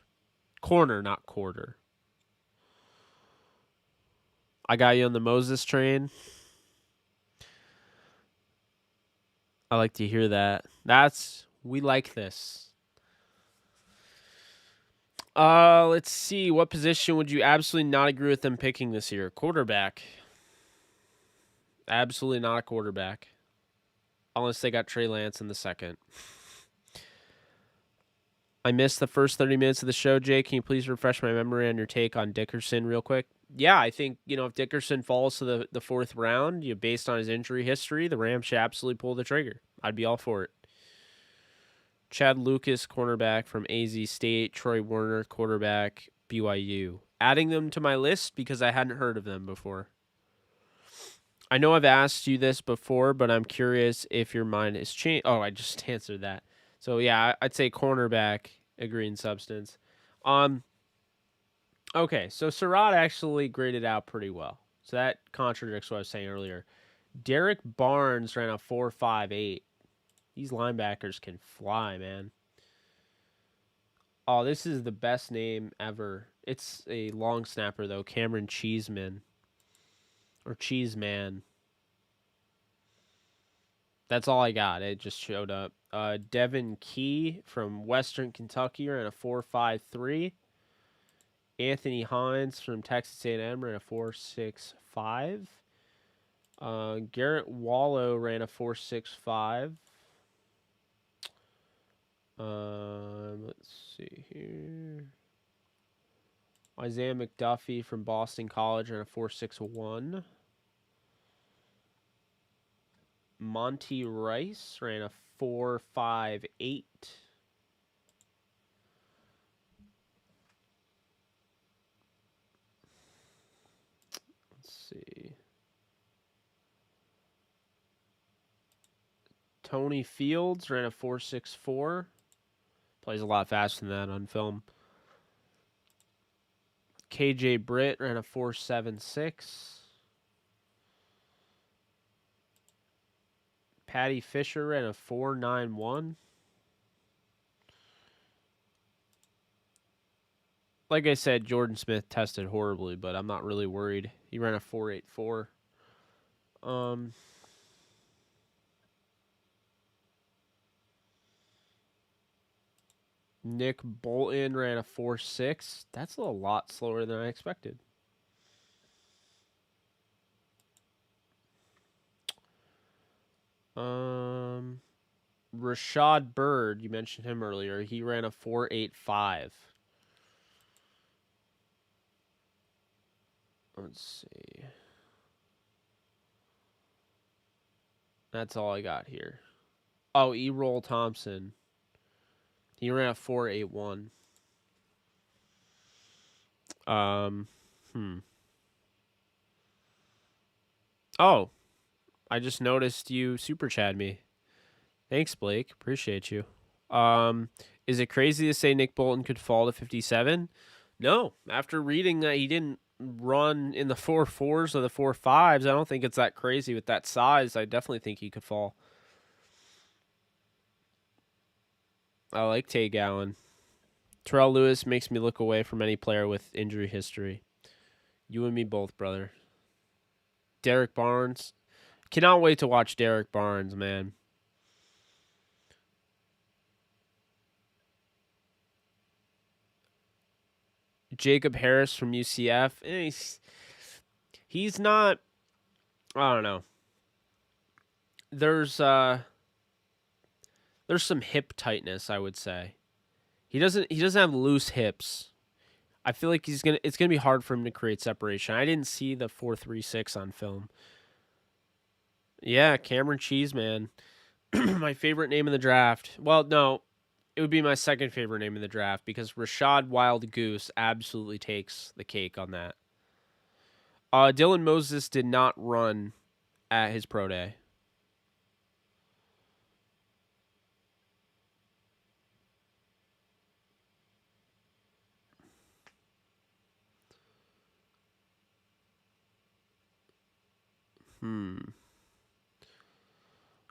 Corner, not quarter. I got you on the Moses train. I like to hear that. We like this. Let's see. What position would you absolutely not agree with them picking this year? Quarterback. Absolutely not a quarterback. Unless they got Trey Lance in the second. I missed the first 30 minutes of the show, Jay. Can you please refresh my memory on your take on Dickerson real quick? Yeah, I think, if Dickerson falls to the fourth round, based on his injury history, the Rams should absolutely pull the trigger. I'd be all for it. Chad Lucas, cornerback from AZ State. Troy Warner, quarterback, BYU. Adding them to my list because I hadn't heard of them before. I know I've asked you this before, but I'm curious if your mind has changed. Oh, I just answered that. So, yeah, I'd say cornerback, agree in substance. Okay, so Surratt actually graded out pretty well. So that contradicts what I was saying earlier. Derek Barnes ran a 4.58. These linebackers can fly, man. Oh, this is the best name ever. It's a long snapper, though. Cameron Cheeseman. Or Cheeseman. That's all I got. It just showed up. Devin Key from Western Kentucky ran a 4.53. Anthony Hines from Texas A&M ran a 4.65. Garrett Wallow ran a 4.65. Let's see here. Isaiah McDuffie from Boston College ran a 4.61. Monty Rice ran a 4.58. Let's see. Tony Fields ran a 4.64. Plays a lot faster than that on film. KJ Britt ran a 4.76. Patty Fisher ran a 4.91. Like I said, Jordan Smith tested horribly, but I'm not really worried. He ran a 4.84. Nick Bolton ran a 4.6. That's a lot slower than I expected. Rashad Bird, you mentioned him earlier. He ran a 4.85. Let's see. That's all I got here. Oh, E-Roll Thompson. He ran a 4.81. Oh, I just noticed you super chat me. Thanks, Blake. Appreciate you. Is it crazy to say Nick Bolton could fall to 57? No. After reading that he didn't run in the 4.4s or the 4.5s, I don't think it's that crazy with that size. I definitely think he could fall. I like Tay Gowan. Terrell Lewis makes me look away from any player with injury history. You and me both, brother. Derek Barnes. Cannot wait to watch Derek Barnes, man. Jacob Harris from UCF. He's not. I don't know. There's some hip tightness, I would say. He doesn't have loose hips. I feel like it's gonna be hard for him to create separation. I didn't see the 4.36 on film. Yeah, Cameron Cheeseman. My favorite name in the draft. Well, no, it would be my second favorite name in the draft because Rashad Wild Goose absolutely takes the cake on that. Dylan Moses did not run at his pro day.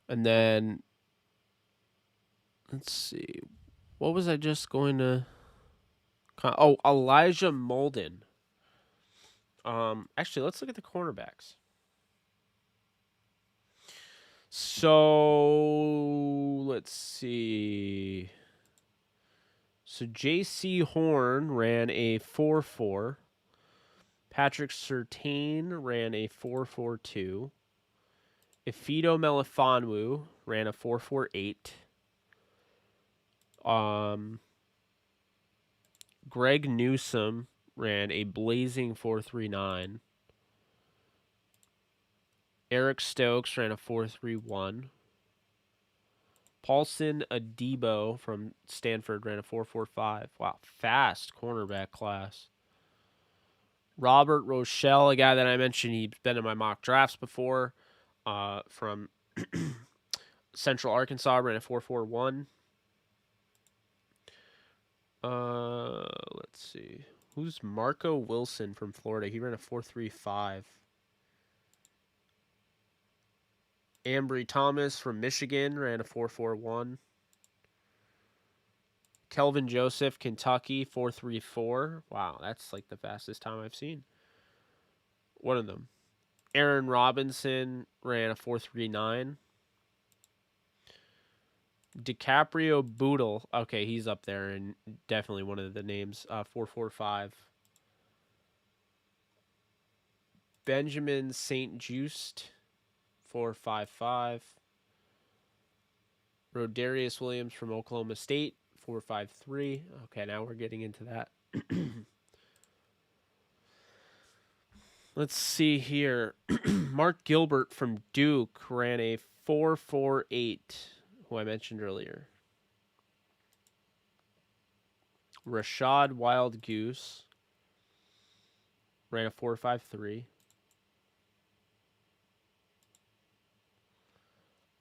And then, let's see. What was I just going to... Oh, Elijah Molden. Actually, let's look at the cornerbacks. So, let's see. So, J.C. Horn ran a 4.4. Patrick Surtain ran a 4.42. Ifedo Melifonwu ran a 4.48. Greg Newsome ran a blazing 4.39. Eric Stokes ran a 4.31. Paulson Adebo from Stanford ran a 4.45. Wow, fast cornerback class. Robert Rochelle, a guy that I mentioned, he's been in my mock drafts before, from Central Arkansas, ran a 4.41. Let's see. Who's Marco Wilson from Florida? He ran a 4.35. Ambry Thomas from Michigan ran a 4.41. Kelvin Joseph, Kentucky, 4.34. Wow, that's like the fastest time I've seen. One of them. Aaron Robinson ran a 4.39. DiCaprio Boodle. Okay, he's up there and definitely one of the names. 4.45. Benjamin St. Just, 4.55. Rodarius Williams from Oklahoma State, 4.53. Okay, now we're getting into that. Let's see here. Mark Gilbert from Duke ran a 4.48, who I mentioned earlier. Rashad Wild Goose ran a 4.53.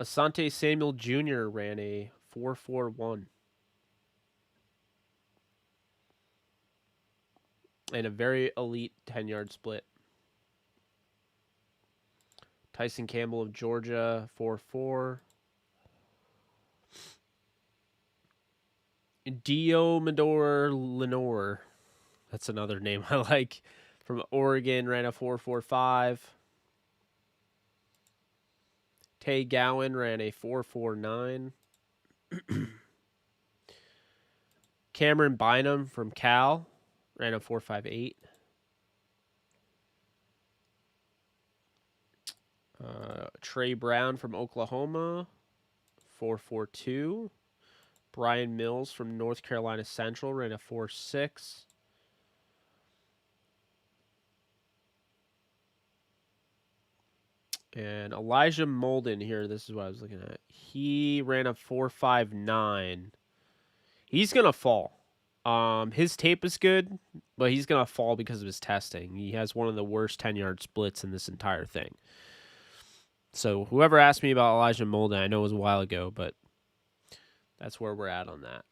Asante Samuel Jr. ran a 4.41. and a very elite 10-yard split. Tyson Campbell of Georgia, 4.4. Diomedor Lenore. That's another name I like. From Oregon, ran a 4.45. Tay Gowan ran a 4.49. Cameron Bynum from Cal ran a 4.58. Trey Brown from Oklahoma, 4.42. Brian Mills from North Carolina Central ran a 4.6. And Elijah Molden here, this is what I was looking at. He ran a 4.59. He's going to fall. His tape is good, but he's going to fall because of his testing. He has one of the worst 10-yard splits in this entire thing. So whoever asked me about Elijah Molden, I know it was a while ago, but that's where we're at on that.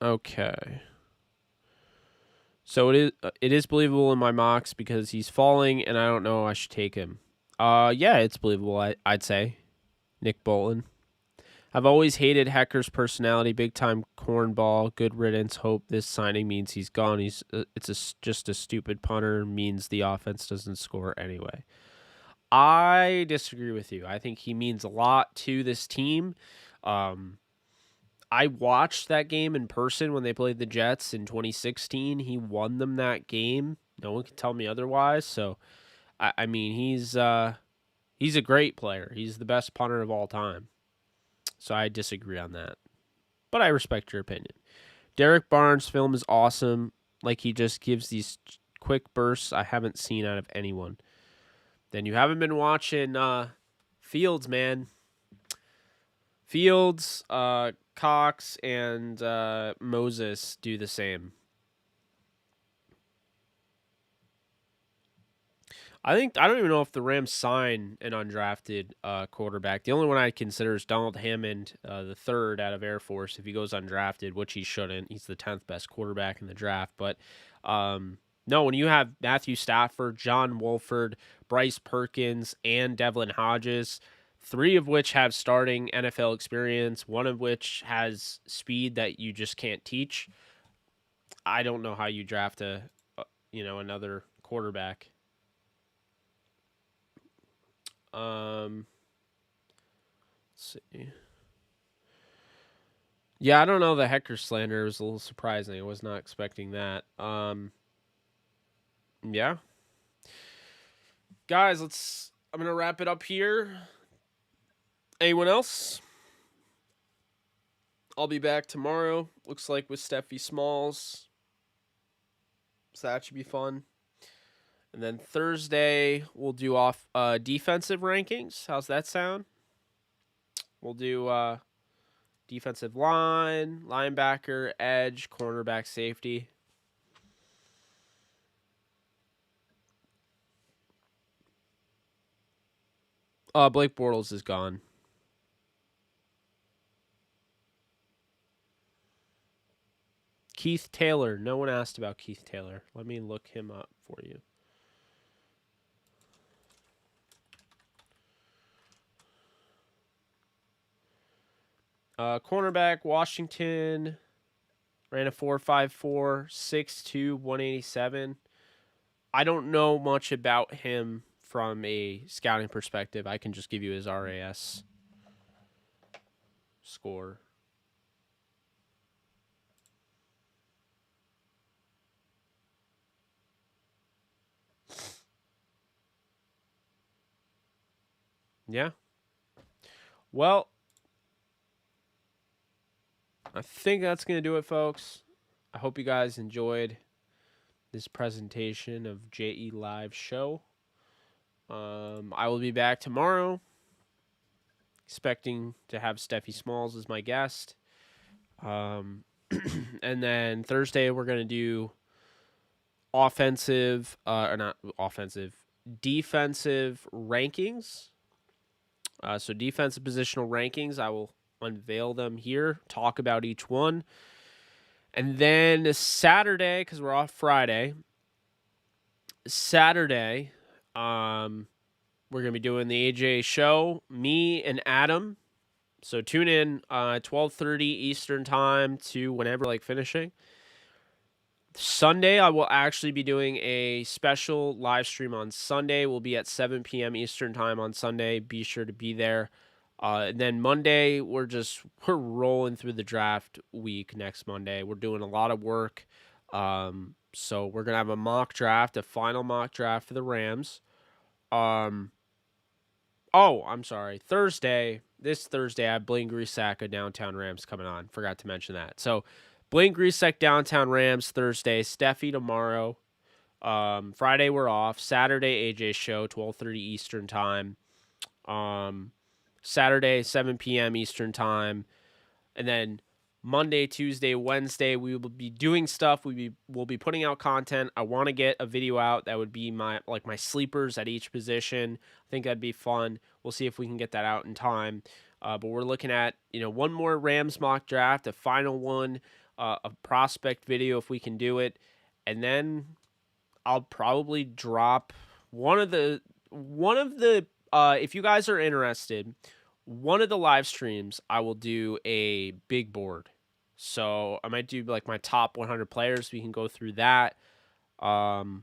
Okay. So it is believable in my mocks because he's falling, and I don't know I should take him. Yeah, it's believable, I'd say. Nick Bolton. I've always hated Hecker's personality, big-time cornball, good riddance, hope this signing means he's gone. Just a stupid punter, means the offense doesn't score anyway. I disagree with you. I think he means a lot to this team. I watched that game in person when they played the Jets in 2016. He won them that game. No one can tell me otherwise. So, I mean, he's a great player. He's the best punter of all time. So I disagree on that. But I respect your opinion. Derek Barnes' film is awesome. Like, he just gives these quick bursts I haven't seen out of anyone. Then you haven't been watching Fields, man. Fields, Cox, and Moses do the same. I don't even know if the Rams sign an undrafted quarterback. The only one I consider is Donald Hammond, the third out of Air Force, if he goes undrafted, which he shouldn't. He's the 10th best quarterback in the draft. But no, when you have Matthew Stafford, John Wolford, Bryce Perkins, and Devlin Hodges, 3 of which have starting NFL experience, 1 of which has speed that you just can't teach, I don't know how you draft another quarterback. Let's see. Yeah, I don't know. The Hecker slander was a little surprising. I was not expecting that. Yeah. Guys, I'm going to wrap it up here. Anyone else? I'll be back tomorrow. Looks like with Steffi Smalls. So that should be fun. And then Thursday, we'll do off defensive rankings. How's that sound? We'll do defensive line, linebacker, edge, cornerback, safety. Blake Bortles is gone. Keith Taylor. No one asked about Keith Taylor. Let me look him up for you. Cornerback, Washington, ran a 4.54, 6'2", 187. I don't know much about him from a scouting perspective. I can just give you his RAS score. Yeah. Well, I think that's going to do it, folks. I hope you guys enjoyed this presentation of JE Live Show. I will be back tomorrow, expecting to have Steffi Smalls as my guest. And then Thursday, we're going to do defensive rankings. So defensive positional rankings. I will unveil them here, talk about each one. And then Saturday, because we're off Friday, Saturday, we're going to be doing the AJ show, me and Adam. So tune in 12:30 Eastern time to whenever like finishing. Sunday, I will actually be doing a special live stream on Sunday. We'll be at 7 p.m. Eastern time on Sunday. Be sure to be there. And then Monday, we're rolling through the draft week next Monday. We're doing a lot of work. So we're going to have a mock draft, a final mock draft for the Rams. I'm sorry. This Thursday, I have Blaine Grisak of Downtown Rams coming on. Forgot to mention that. So Blaine Grisak, Downtown Rams, Thursday. Steffi tomorrow. Friday, we're off. Saturday, AJ show, 12:30 Eastern time. Saturday, 7 p.m. Eastern time. And then Monday, Tuesday, Wednesday, we will be doing stuff. We'll be putting out content. I want to get a video out that would be my sleepers at each position. I think that'd be fun. We'll see if we can get that out in time. But we're looking at, one more Rams mock draft, a final one, a prospect video if we can do it. And then I'll probably drop one of the if you guys are interested, one of the live streams, I will do a big board. So I might do like my top 100 players. We can go through that. And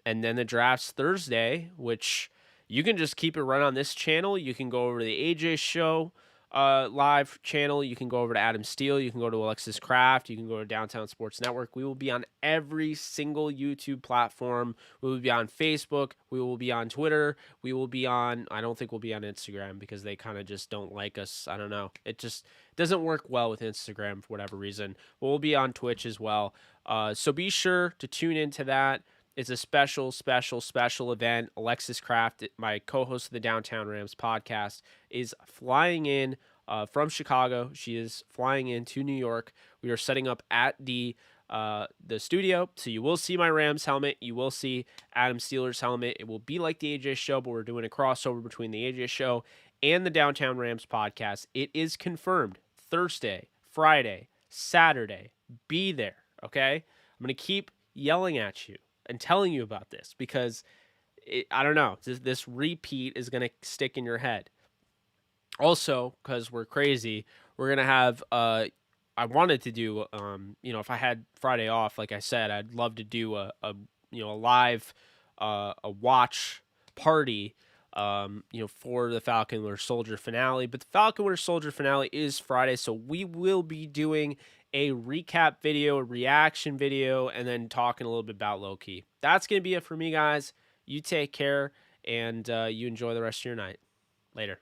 then the draft's Thursday, which you can just keep it run on this channel. You can go over to the AJ show live channel. You can go over to Adam Steele. You can go to Alexis Craft. You can go to Downtown Sports Network. We will be on every single YouTube platform. We will be on Facebook. We will be on Twitter. We will be on, I don't think we'll be on Instagram because they kind of just don't like us. I don't know. It just doesn't work well with Instagram for whatever reason. But we'll be on Twitch as well. So be sure to tune into that. It's a special event. Alexis Craft, my co-host of the Downtown Rams podcast, is flying in from Chicago. She is flying into New York. We are setting up at the studio, so you will see my Rams helmet. You will see Adam Steeler's helmet. It will be like the AJ show, but we're doing a crossover between the AJ show and the Downtown Rams podcast. It is confirmed. Thursday, Friday, Saturday. Be there, okay? I'm going to keep yelling at you and telling you about this because I don't know, this repeat is going to stick in your head. Also, because we're crazy, we're going to have, I wanted to do, if I had Friday off, like I said, I'd love to do a live, a watch party, for the Falcon Winter Soldier finale. But the Falcon Winter Soldier finale is Friday, so we will be doing a recap video, a reaction video, and then talking a little bit about Loki. That's going to be it for me, guys. You take care, and you enjoy the rest of your night. Later.